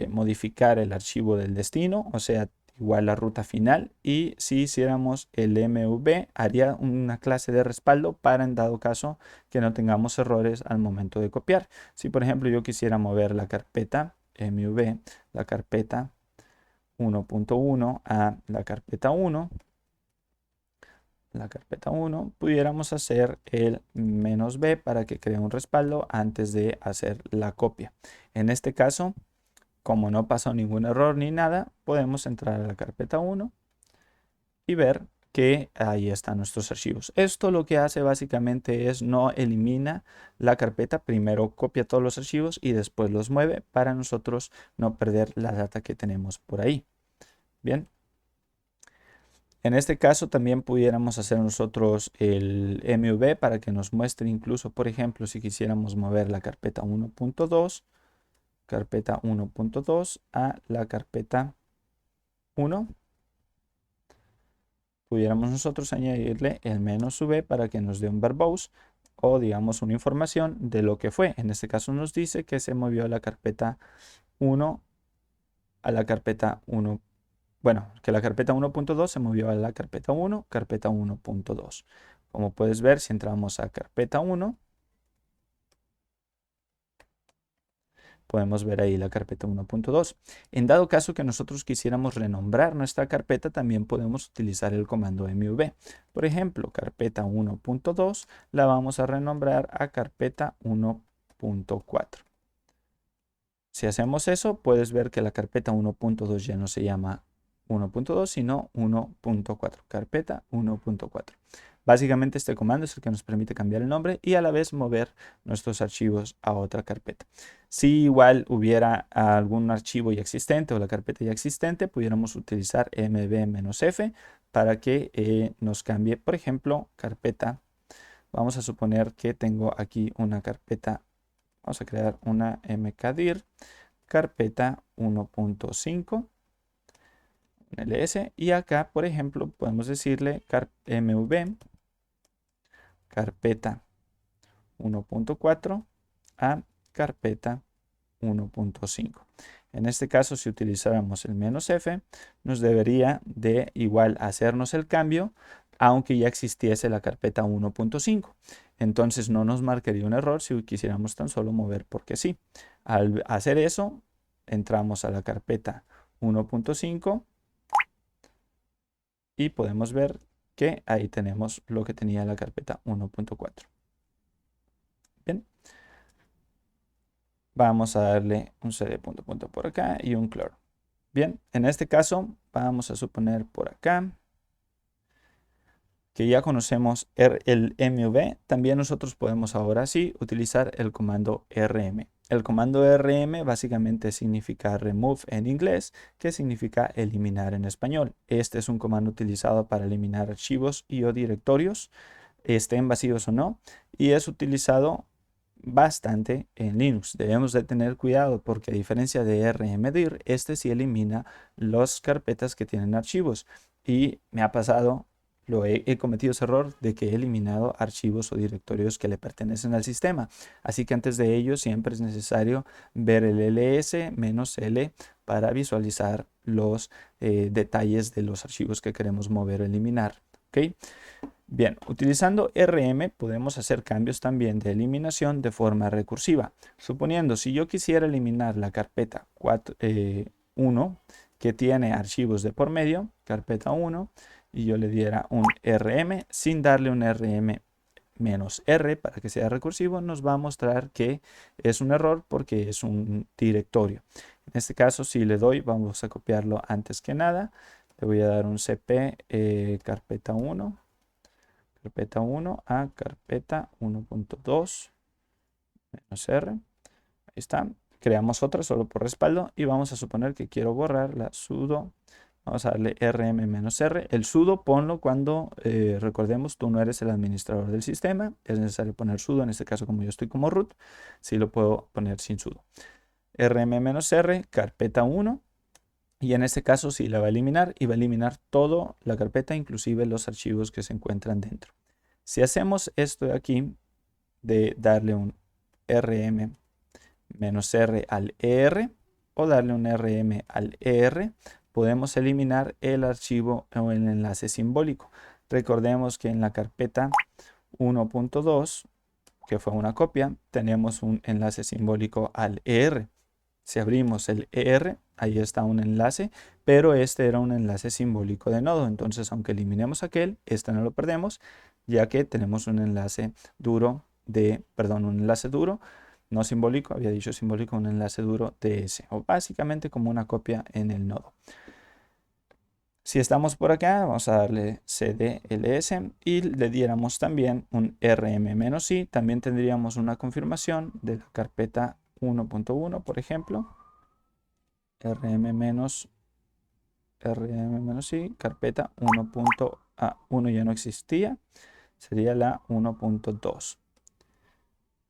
modificar el archivo del destino, o sea, igual la ruta final, y si hiciéramos el mv, haría una clase de respaldo para, en dado caso, que no tengamos errores al momento de copiar. Si por ejemplo yo quisiera mover la carpeta mv, la carpeta 1.1 a la carpeta 1, la carpeta 1, pudiéramos hacer el "-b para que cree un respaldo antes de hacer la copia. En este caso, como no pasó ningún error ni nada, podemos entrar a la carpeta 1 y ver que ahí están nuestros archivos. Esto lo que hace básicamente es no elimina la carpeta, primero copia todos los archivos y después los mueve para nosotros no perder la data que tenemos por ahí. Bien. En este caso también pudiéramos hacer nosotros el MV para que nos muestre incluso, por ejemplo, si quisiéramos mover la carpeta 1.2 a la carpeta 1. Pudiéramos nosotros añadirle el "-v para que nos dé un verbose o digamos una información de lo que fue. En este caso nos dice que se movió la carpeta 1 a la carpeta 1. Bueno, que la carpeta 1.2 se movió a la carpeta 1, carpeta 1.2. Como puedes ver, si entramos a carpeta 1, podemos ver ahí la carpeta 1.2. En dado caso que nosotros quisiéramos renombrar nuestra carpeta, también podemos utilizar el comando mv. Por ejemplo, carpeta 1.2 la vamos a renombrar a carpeta 1.4. Si hacemos eso, puedes ver que la carpeta 1.2 ya no se llama 1.2, sino 1.4, carpeta 1.4. Básicamente este comando es el que nos permite cambiar el nombre y a la vez mover nuestros archivos a otra carpeta. Si igual hubiera algún archivo ya existente o la carpeta ya existente, pudiéramos utilizar mv-f para que nos cambie, por ejemplo, carpeta. Vamos a suponer que tengo aquí una carpeta. Vamos a crear una mkdir, carpeta 1.5, ls, y acá, por ejemplo, podemos decirle mv, carpeta 1.4 a carpeta 1.5. En este caso, si utilizáramos el "-f, nos debería de igual hacernos el cambio, aunque ya existiese la carpeta 1.5. Entonces no nos marcaría un error si quisiéramos tan solo mover porque sí. Al hacer eso, entramos a la carpeta 1.5 y podemos ver que ahí tenemos lo que tenía la carpeta 1.4. Bien. Vamos a darle un cd punto punto por acá y un cloro. Bien, en este caso vamos a suponer por acá que ya conocemos el mv. También nosotros podemos ahora sí utilizar el comando rm. El comando rm básicamente significa remove en inglés, que significa eliminar en español. Este es un comando utilizado para eliminar archivos y o directorios, estén vacíos o no, y es utilizado bastante en Linux. Debemos de tener cuidado porque a diferencia de rmdir, este sí elimina las carpetas que tienen archivos. Y me ha pasado, he cometido ese error de que he eliminado archivos o directorios que le pertenecen al sistema. Así que antes de ello siempre es necesario ver el ls-l para visualizar los detalles de los archivos que queremos mover o eliminar. ¿Ok? Bien, utilizando rm podemos hacer cambios también de eliminación de forma recursiva. Suponiendo, si yo quisiera eliminar la carpeta 1 que tiene archivos de por medio, carpeta 1, y yo le diera un rm sin darle un rm -r para que sea recursivo, nos va a mostrar que es un error porque es un directorio. En este caso, si le doy, vamos a copiarlo antes que nada. Le voy a dar un cp carpeta 1. Carpeta 1 a carpeta 1.2 -r. Ahí está. Creamos otra solo por respaldo y vamos a suponer que quiero borrar la sudo. Vamos a darle rm-r. El sudo ponlo cuando, recordemos, tú no eres el administrador del sistema. Es necesario poner sudo. En este caso, como yo estoy como root, sí lo puedo poner sin sudo. rm-r, carpeta 1. Y en este caso sí la va a eliminar y va a eliminar toda la carpeta, inclusive los archivos que se encuentran dentro. Si hacemos esto de aquí, de darle un rm-r al er o darle un rm al er, podemos eliminar el archivo o el enlace simbólico. Recordemos que en la carpeta 1.2, que fue una copia, tenemos un enlace simbólico al er. Si abrimos el ER, ahí está un enlace, pero este era un enlace simbólico de nodo. Entonces, aunque eliminemos aquel, este no lo perdemos, ya que tenemos un enlace duro un enlace duro, no simbólico, había dicho simbólico, un enlace duro de ese, o básicamente como una copia en el nodo. Si estamos por acá, vamos a darle cdls y le diéramos también un rm-i, también tendríamos una confirmación de la carpeta 1.1, por ejemplo. rm-i, carpeta 1.1 ya no existía, sería la 1.2.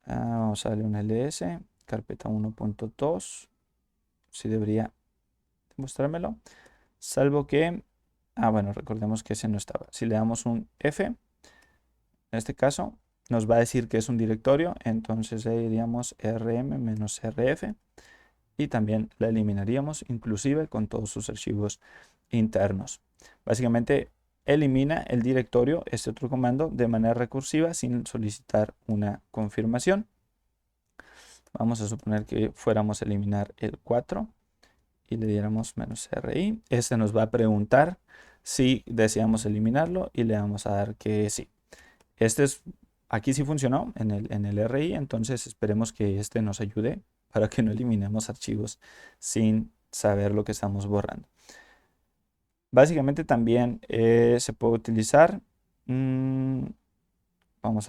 Vamos a darle un ls, carpeta 1.2, si debería mostrármelo, salvo que, bueno, recordemos que ese no estaba. Si le damos un F, en este caso, nos va a decir que es un directorio, entonces le diríamos rm-rf y también la eliminaríamos, inclusive con todos sus archivos internos. Básicamente elimina el directorio, este otro comando, de manera recursiva sin solicitar una confirmación. Vamos a suponer que fuéramos a eliminar el 4 y le diéramos "-ri". Este nos va a preguntar si deseamos eliminarlo y le vamos a dar que sí. Aquí sí funcionó en el RI, entonces esperemos que este nos ayude para que no eliminemos archivos sin saber lo que estamos borrando. Básicamente también se puede utilizar, vamos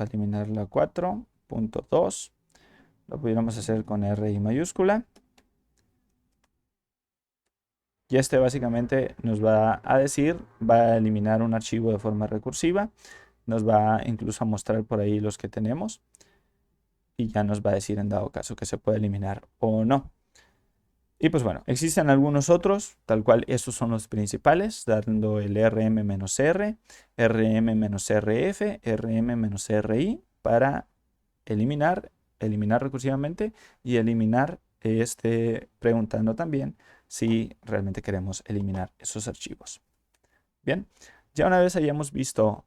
a eliminar la 4.2, lo pudiéramos hacer con RI mayúscula. Y este básicamente nos va a decir, va a eliminar un archivo de forma recursiva, nos va incluso a mostrar por ahí los que tenemos y ya nos va a decir en dado caso que se puede eliminar o no. Y pues bueno, existen algunos otros, tal cual estos son los principales, dando el rm-r, rm-rf, rm-ri para eliminar recursivamente y eliminar preguntando también si realmente queremos eliminar esos archivos. Bien, ya una vez hayamos visto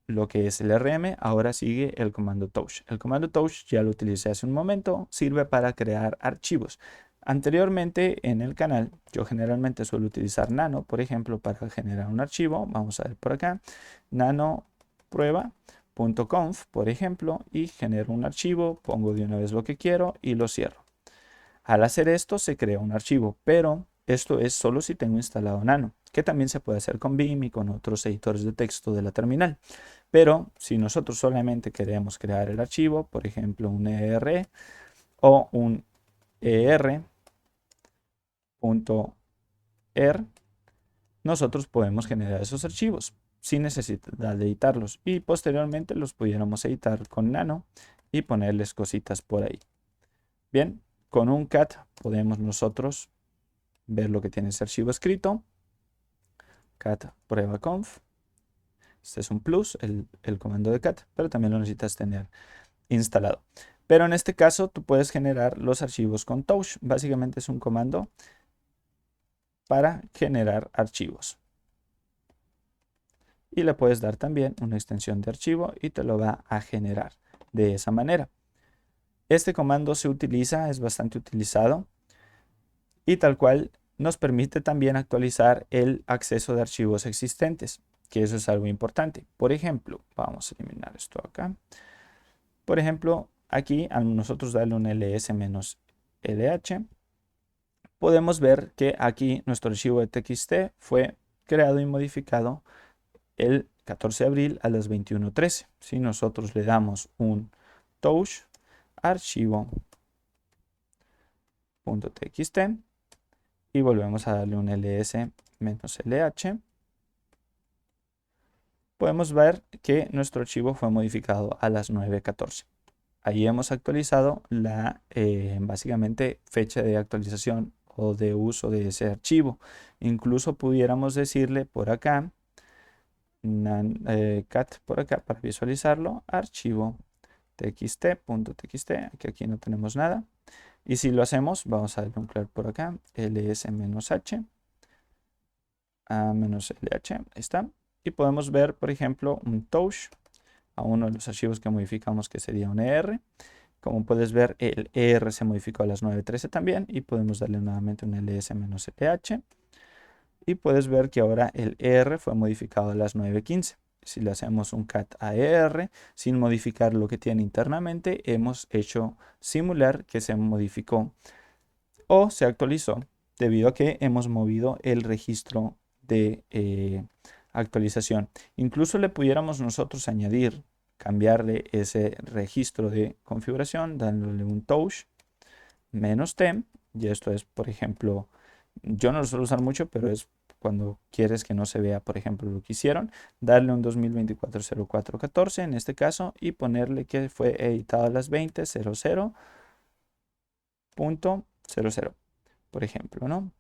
lo que es el RM, ahora sigue el comando touch. El comando touch ya lo utilicé hace un momento, sirve para crear archivos. Anteriormente en el canal yo generalmente suelo utilizar nano, por ejemplo, para generar un archivo. Vamos a ver por acá, nano prueba.conf, por ejemplo, y genero un archivo, pongo de una vez lo que quiero y lo cierro. Al hacer esto se crea un archivo, pero esto es solo si tengo instalado Nano, que también se puede hacer con Vim y con otros editores de texto de la terminal. Pero si nosotros solamente queremos crear el archivo, por ejemplo un ER o un ER.er, nosotros podemos generar esos archivos sin necesidad de editarlos y posteriormente los pudiéramos editar con Nano y ponerles cositas por ahí. Bien, con un cat podemos nosotros ver lo que tiene ese archivo escrito. Cat prueba conf. Este es un plus, el comando de cat, pero también lo necesitas tener instalado. Pero en este caso tú puedes generar los archivos con touch. Básicamente es un comando para generar archivos. Y le puedes dar también una extensión de archivo y te lo va a generar de esa manera. Este comando se utiliza, es bastante utilizado y tal cual nos permite también actualizar el acceso de archivos existentes, que eso es algo importante. Por ejemplo, vamos a eliminar esto acá. Por ejemplo, aquí al nosotros darle un ls-lh, podemos ver que aquí nuestro archivo de txt fue creado y modificado el 14 de abril a las 21:13. Si nosotros le damos un touch archivo.txt y volvemos a darle un ls-lh, podemos ver que nuestro archivo fue modificado a las 9:14. Ahí hemos actualizado la básicamente fecha de actualización o de uso de ese archivo. Incluso pudiéramos decirle por acá, cat por acá para visualizarlo, archivo txt.txt, que aquí no tenemos nada. Y si lo hacemos, vamos a darle un clear por acá, ls-h, -lh, ahí está. Y podemos ver, por ejemplo, un touch a uno de los archivos que modificamos, que sería un ER, Como puedes ver, el ER se modificó a las 9:13 también y podemos darle nuevamente un ls-lh y puedes ver que ahora el ER fue modificado a las 9:15. Si le hacemos un cat a ER sin modificar lo que tiene internamente, hemos hecho simular que se modificó o se actualizó debido a que hemos movido el registro de actualización. Incluso le pudiéramos nosotros añadir, cambiarle ese registro de configuración dándole un touch -t, y esto es, por ejemplo, yo no lo suelo usar mucho, pero es cuando quieres que no se vea, por ejemplo, lo que hicieron, darle un 2024-04-14 en este caso y ponerle que fue editado a las 20:00.00, por ejemplo, ¿no?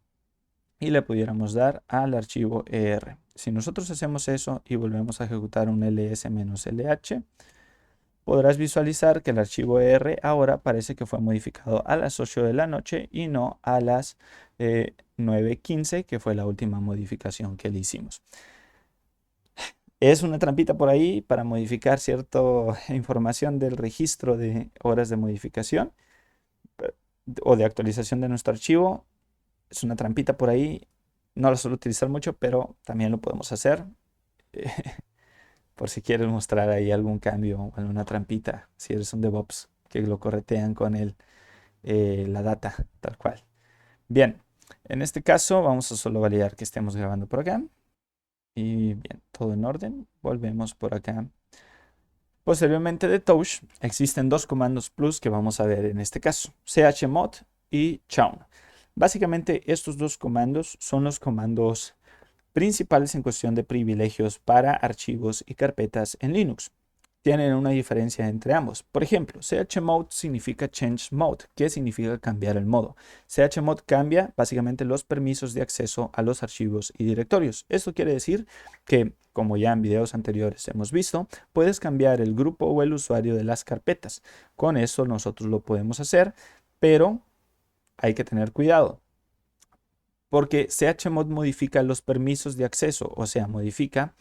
Y le pudiéramos dar al archivo ER. Si nosotros hacemos eso y volvemos a ejecutar un ls-lh, podrás visualizar que el archivo ER ahora parece que fue modificado a las 8 de la noche y no a las 9:15, que fue la última modificación que le hicimos. Es una trampita por ahí para modificar cierta información del registro de horas de modificación o de actualización de nuestro archivo. Es una trampita por ahí. No la suelo utilizar mucho, pero también lo podemos hacer. Por si quieres mostrar ahí algún cambio o alguna trampita, si eres un DevOps, que lo corretean con la data, tal cual. Bien, en este caso vamos a solo validar que estemos grabando por acá. Y bien, todo en orden. Volvemos por acá. Posteriormente de Touch, existen dos comandos plus que vamos a ver en este caso, chmod y chown. Básicamente estos dos comandos son los comandos principales en cuestión de privilegios para archivos y carpetas en Linux. Tienen una diferencia entre ambos. Por ejemplo, chmod significa change mode, que significa cambiar el modo. Chmod cambia básicamente los permisos de acceso a los archivos y directorios. Esto quiere decir que, como ya en videos anteriores hemos visto, puedes cambiar el grupo o el usuario de las carpetas. Con eso nosotros lo podemos hacer, pero hay que tener cuidado, porque chmod modifica los permisos de acceso, o sea, modifica...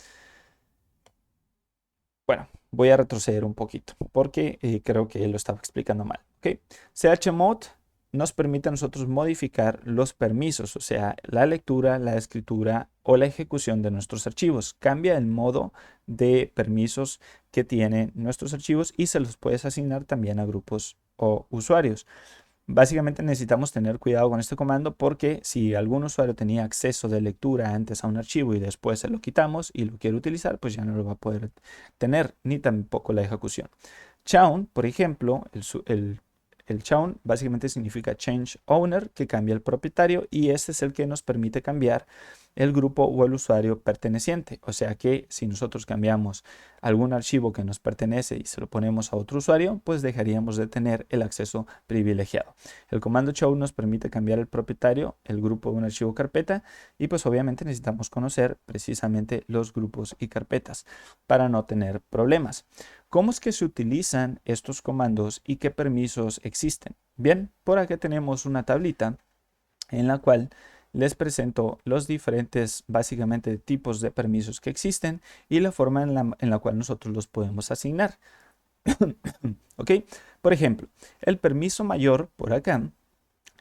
Bueno, voy a retroceder un poquito, porque creo que lo estaba explicando mal. ¿Okay? Chmod nos permite a nosotros modificar los permisos, o sea, la lectura, la escritura o la ejecución de nuestros archivos. Cambia el modo de permisos que tienen nuestros archivos y se los puedes asignar también a grupos o usuarios. Básicamente necesitamos tener cuidado con este comando porque si algún usuario tenía acceso de lectura antes a un archivo y después se lo quitamos y lo quiere utilizar, pues ya no lo va a poder tener, ni tampoco la ejecución. Chown, por ejemplo, el chown básicamente significa change owner, que cambia el propietario, y este es el que nos permite cambiar el grupo o el usuario perteneciente. O sea que si nosotros cambiamos algún archivo que nos pertenece y se lo ponemos a otro usuario, pues dejaríamos de tener el acceso privilegiado. El comando chown nos permite cambiar el propietario, el grupo de un archivo o carpeta, y pues obviamente necesitamos conocer precisamente los grupos y carpetas para no tener problemas. ¿Cómo es que se utilizan estos comandos y qué permisos existen? Bien, por acá tenemos una tablita en la cual les presento los diferentes, básicamente, tipos de permisos que existen y la forma en la cual nosotros los podemos asignar. ¿Ok? Por ejemplo, el permiso mayor por acá,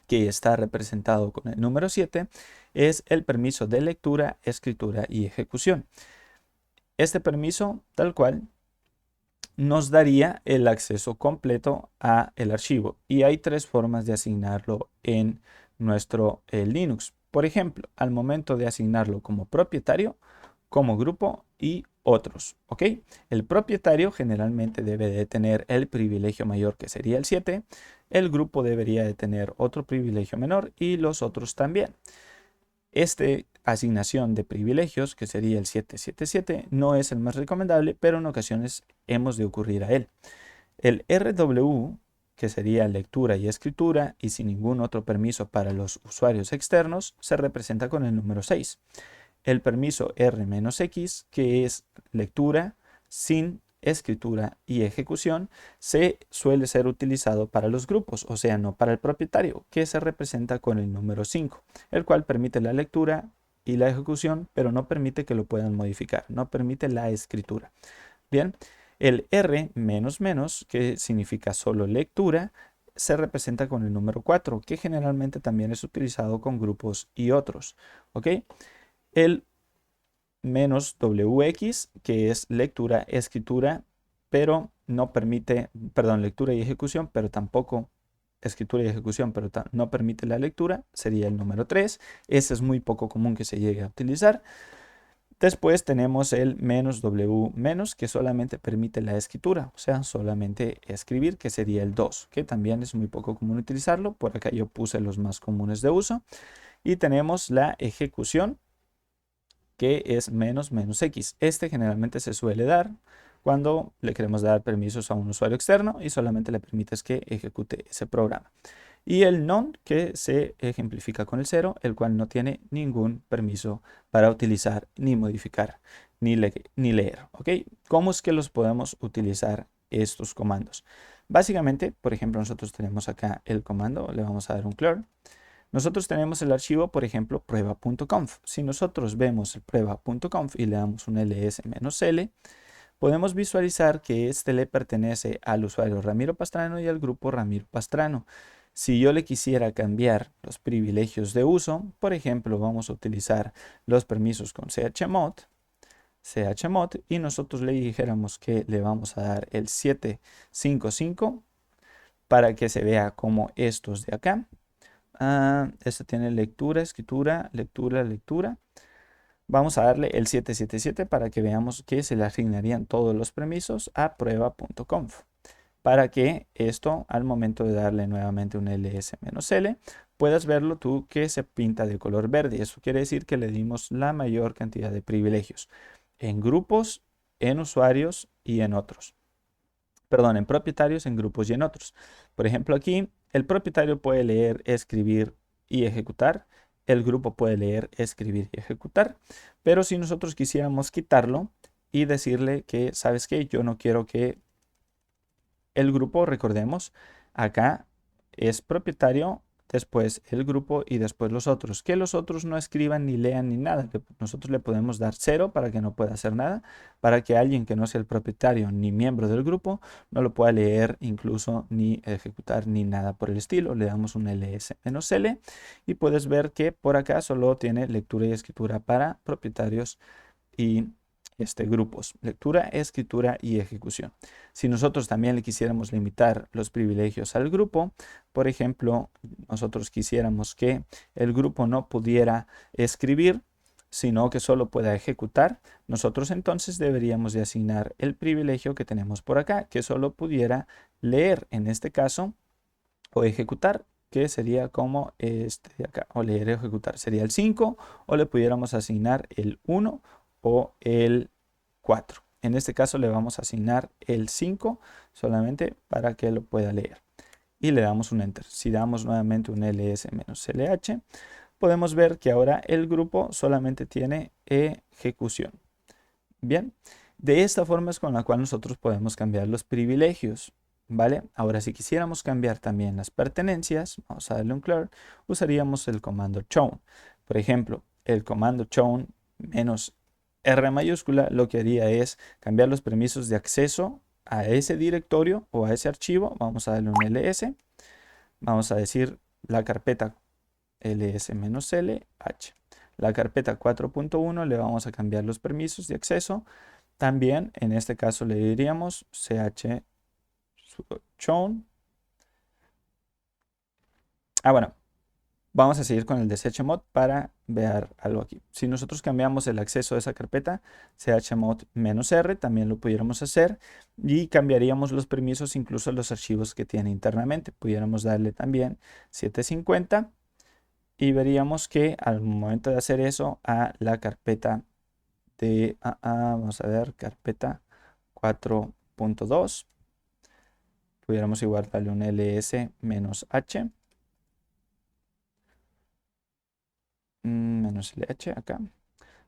que está representado con el número 7, es el permiso de lectura, escritura y ejecución. Este permiso, tal cual, nos daría el acceso completo a el archivo y hay tres formas de asignarlo en nuestro Linux. Por ejemplo, al momento de asignarlo como propietario, como grupo y otros, ¿ok? El propietario generalmente debe de tener el privilegio mayor, que sería el 7. El grupo debería de tener otro privilegio menor y los otros también. Esta asignación de privilegios, que sería el 777, no es el más recomendable, pero en ocasiones hemos de ocurrir a él. El RW, que sería lectura y escritura y sin ningún otro permiso para los usuarios externos, se representa con el número 6. El permiso R-X, que es lectura sin escritura y ejecución, se suele ser utilizado para los grupos, o sea, no para el propietario, que se representa con el número 5, el cual permite la lectura y la ejecución, pero no permite que lo puedan modificar, no permite la escritura. Bien, El R menos menos, que significa solo lectura, se representa con el número 4, que generalmente también es utilizado con grupos y otros. ¿Ok? El menos WX, que es lectura, escritura, pero no permite, perdón, lectura y ejecución, pero tampoco escritura y ejecución, pero no permite la lectura, sería el número 3. Ese es muy poco común que se llegue a utilizar. Después tenemos el menos W menos, que solamente permite la escritura, o sea, solamente escribir, que sería el 2, que también es muy poco común utilizarlo. Por acá yo puse los más comunes de uso. Y tenemos la ejecución, que es menos menos X. Este generalmente se suele dar cuando le queremos dar permisos a un usuario externo y solamente le permites que ejecute ese programa. Y el none, que se ejemplifica con el 0, el cual no tiene ningún permiso para utilizar, ni modificar, ni leer. ¿Ok? ¿Cómo es que los podemos utilizar estos comandos? Básicamente, por ejemplo, nosotros tenemos acá el comando, le vamos a dar un clear. Nosotros tenemos el archivo, por ejemplo, prueba.conf. Si nosotros vemos el prueba.conf y le damos un ls-l, podemos visualizar que este le pertenece al usuario Ramiro Pastrano y al grupo Ramiro Pastrano. Si yo le quisiera cambiar los privilegios de uso, por ejemplo, vamos a utilizar los permisos con chmod, y nosotros le dijéramos que le vamos a dar el 755 para que se vea como estos de acá. Este tiene lectura, escritura, lectura, lectura. Vamos a darle el 777 para que veamos que se le asignarían todos los permisos a prueba.conf. Para que esto, al momento de darle nuevamente un ls-l, puedas verlo tú que se pinta de color verde. Eso quiere decir que le dimos la mayor cantidad de privilegios en grupos, en usuarios y en otros. Perdón, en propietarios, en grupos y en otros. Por ejemplo, aquí el propietario puede leer, escribir y ejecutar. El grupo puede leer, escribir y ejecutar. Pero si nosotros quisiéramos quitarlo y decirle que, ¿sabes qué? Yo no quiero que el grupo, recordemos, acá es propietario, después el grupo y después los otros. Que los otros no escriban ni lean ni nada. Nosotros le podemos dar 0 para que no pueda hacer nada, para que alguien que no sea el propietario ni miembro del grupo no lo pueda leer incluso ni ejecutar ni nada por el estilo. Le damos un ls-l y puedes ver que por acá solo tiene lectura y escritura para propietarios y grupos, lectura, escritura y ejecución. Si nosotros también le quisiéramos limitar los privilegios al grupo, por ejemplo, nosotros quisiéramos que el grupo no pudiera escribir, sino que solo pueda ejecutar, nosotros entonces deberíamos de asignar el privilegio que tenemos por acá, que solo pudiera leer en este caso, o ejecutar, que sería como este de acá, o leer o ejecutar sería el 5, o le pudiéramos asignar el 1 o el 4. En este caso le vamos a asignar el 5 solamente para que lo pueda leer. Y le damos un enter. Si damos nuevamente un ls-lh, podemos ver que ahora el grupo solamente tiene ejecución. Bien, de esta forma es con la cual nosotros podemos cambiar los privilegios. ¿Vale? Ahora, si quisiéramos cambiar también las pertenencias, vamos a darle un clear, usaríamos el comando chown. Por ejemplo, el comando chown menos R mayúscula lo que haría es cambiar los permisos de acceso a ese directorio o a ese archivo. Vamos a darle un ls. Vamos a decir la carpeta ls-lh. La carpeta 4.1 le vamos a cambiar los permisos de acceso. También en este caso le diríamos chown. Bueno, vamos a seguir con el de chmod para ver algo aquí. Si nosotros cambiamos el acceso a esa carpeta, chmod-r, también lo pudiéramos hacer y cambiaríamos los permisos incluso a los archivos que tiene internamente. Pudiéramos darle también 750 y veríamos que al momento de hacer eso a la carpeta de, vamos a ver, carpeta 4.2, pudiéramos igual darle un ls-h. -lh acá.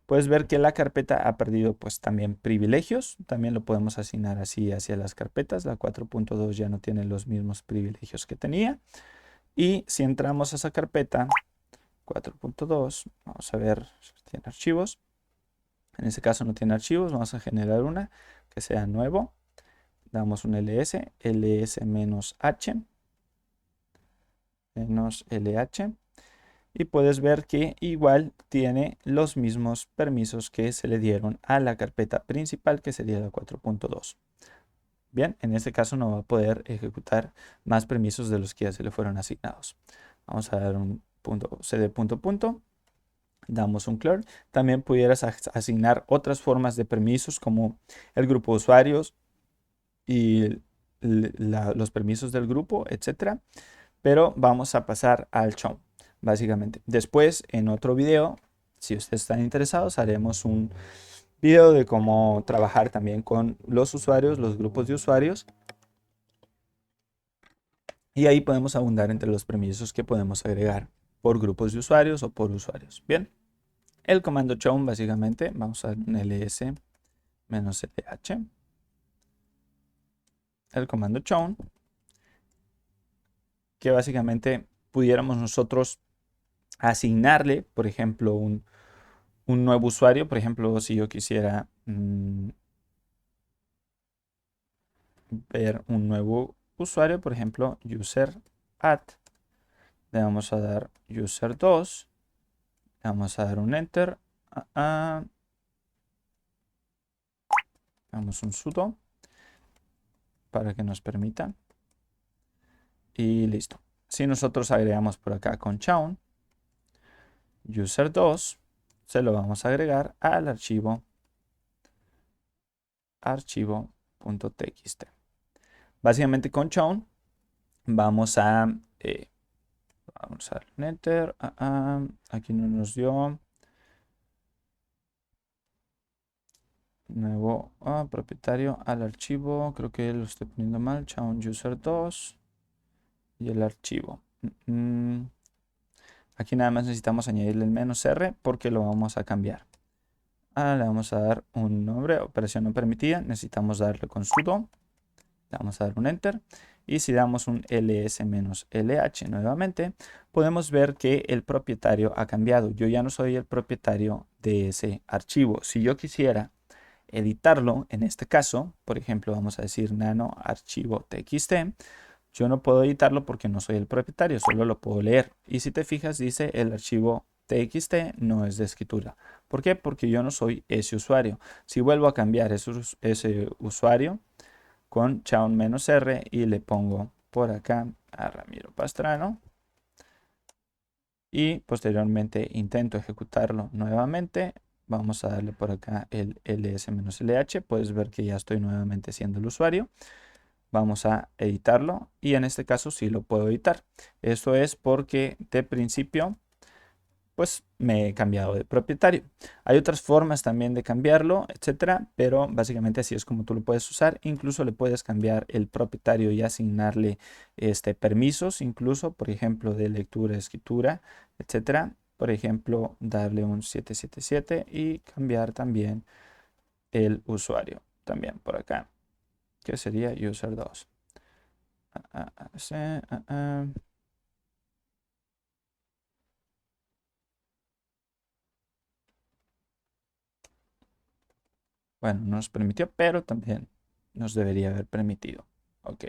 Puedes ver que la carpeta ha perdido pues también privilegios. También lo podemos asignar así hacia las carpetas. La 4.2 ya no tiene los mismos privilegios que tenía. Y si entramos a esa carpeta 4.2, vamos a ver si tiene archivos. En este caso no tiene archivos. Vamos a generar una que sea nuevo. damos un ls menos h, menos lh, y puedes ver que igual tiene los mismos permisos que se le dieron a la carpeta principal, que sería la 4.2. Bien, en este caso no va a poder ejecutar más permisos de los que ya se le fueron asignados. Vamos a dar un punto cd punto punto, damos un clear. También pudieras asignar otras formas de permisos como el grupo de usuarios y los permisos del grupo, etcétera. Pero vamos a pasar al show, básicamente. Después, en otro video, si ustedes están interesados, haremos un video de cómo trabajar también con los usuarios, los grupos de usuarios. Y ahí podemos abundar entre los permisos que podemos agregar por grupos de usuarios o por usuarios. Bien, el comando chown básicamente, vamos a dar un ls menos -lh. El comando chown, que básicamente pudiéramos nosotros asignarle, por ejemplo, un nuevo usuario. Por ejemplo, si yo quisiera ver un nuevo usuario, por ejemplo, user add, le vamos a dar user 2, le vamos a dar un enter, damos un sudo para que nos permita, y listo. Si nosotros agregamos por acá con chown user 2, se lo vamos a agregar al archivo.txt. Básicamente con chown vamos a dar un enter. Aquí no nos dio nuevo propietario al archivo. Creo que lo estoy poniendo mal. Chown user 2 y el archivo. Aquí nada más necesitamos añadirle el "-r" porque lo vamos a cambiar. Le vamos a dar un nombre, operación no permitida. Necesitamos darle con sudo. Le vamos a dar un enter. Y si damos un ls-lh nuevamente, podemos ver que el propietario ha cambiado. Yo ya no soy el propietario de ese archivo. Si yo quisiera editarlo, en este caso, por ejemplo, vamos a decir nano archivo txt, yo no puedo editarlo porque no soy el propietario, solo lo puedo leer. Y si te fijas, dice el archivo txt no es de escritura. ¿Por qué? Porque yo no soy ese usuario. Si vuelvo a cambiar ese usuario con chown-r y le pongo por acá a Ramiro Pastrano y posteriormente intento ejecutarlo nuevamente, vamos a darle por acá el ls-lh, puedes ver que ya estoy nuevamente siendo el usuario. Vamos a editarlo y en este caso sí lo puedo editar. Eso es porque de principio pues me he cambiado de propietario. Hay otras formas también de cambiarlo, etcétera, pero básicamente así es como tú lo puedes usar. Incluso le puedes cambiar el propietario y asignarle permisos, incluso, por ejemplo, de lectura, escritura, etcétera. Por ejemplo, darle un 777 y cambiar también el usuario, también por acá, que sería user 2. Bueno, no nos permitió, pero también nos debería haber permitido. Ok.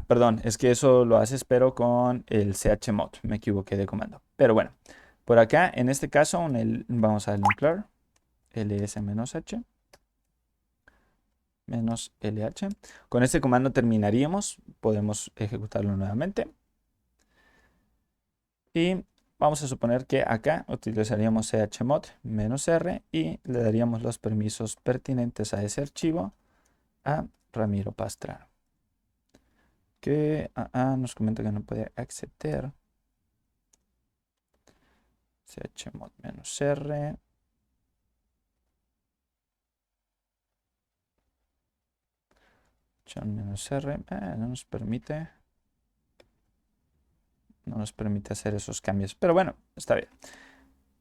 Perdón, es que eso lo haces pero con el chmod. Me equivoqué de comando. Pero bueno, por acá, en este caso, vamos a darle un clear. ls-h -lh. Con este comando terminaríamos. Podemos ejecutarlo nuevamente. Y vamos a suponer que acá utilizaríamos chmod -r y le daríamos los permisos pertinentes a ese archivo a Ramiro Pastrano, que nos comenta que no puede acceder. chmod -r. -r no nos permite hacer esos cambios, pero bueno, está bien.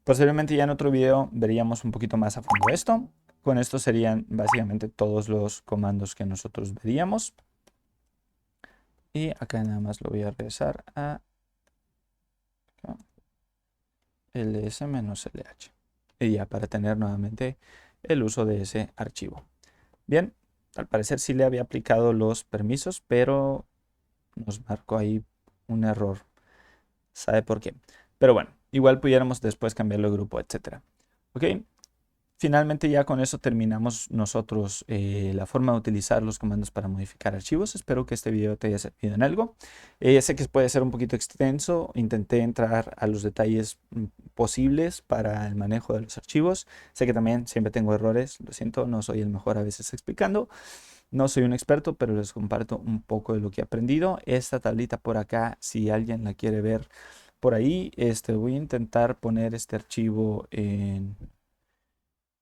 Posteriormente ya en otro video veríamos un poquito más a fondo esto. Con esto serían básicamente todos los comandos que nosotros veríamos. Y acá nada más lo voy a regresar a ls-lh. Y ya para tener nuevamente el uso de ese archivo. Bien, al parecer sí le había aplicado los permisos, pero nos marcó ahí un error. ¿Sabe por qué? Pero bueno, igual pudiéramos después cambiarlo de grupo, etcétera. ¿Ok? Finalmente ya con eso terminamos nosotros la forma de utilizar los comandos para modificar archivos. Espero que este video te haya servido en algo. Sé que puede ser un poquito extenso. Intenté entrar a los detalles posibles para el manejo de los archivos. Sé que también siempre tengo errores. Lo siento, no soy el mejor a veces explicando. No soy un experto, pero les comparto un poco de lo que he aprendido. Esta tablita por acá, si alguien la quiere ver por ahí, voy a intentar poner este archivo en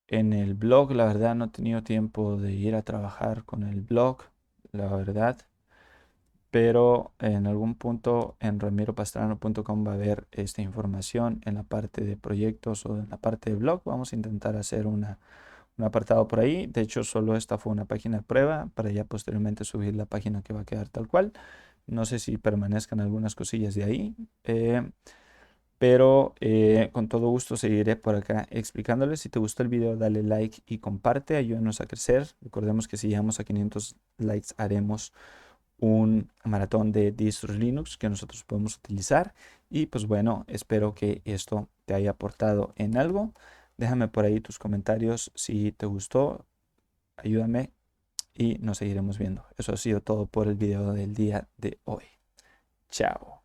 el blog. La verdad no he tenido tiempo de ir a trabajar con el blog, la verdad. Pero en algún punto en ramiropastrano.com va a haber esta información en la parte de proyectos o en la parte de blog. Vamos a intentar hacer un apartado por ahí. De hecho, solo esta fue una página de prueba para ya posteriormente subir la página que va a quedar tal cual. No sé si permanezcan algunas cosillas de ahí. Pero con todo gusto seguiré por acá explicándoles. Si te gustó el video, dale like y comparte, ayúdanos a crecer. Recordemos que si llegamos a 500 likes haremos un maratón de distros Linux que nosotros podemos utilizar. Y pues bueno, espero que esto te haya aportado en algo. Déjame por ahí tus comentarios si te gustó, ayúdame y nos seguiremos viendo. Eso ha sido todo por el video del día de hoy. Chao.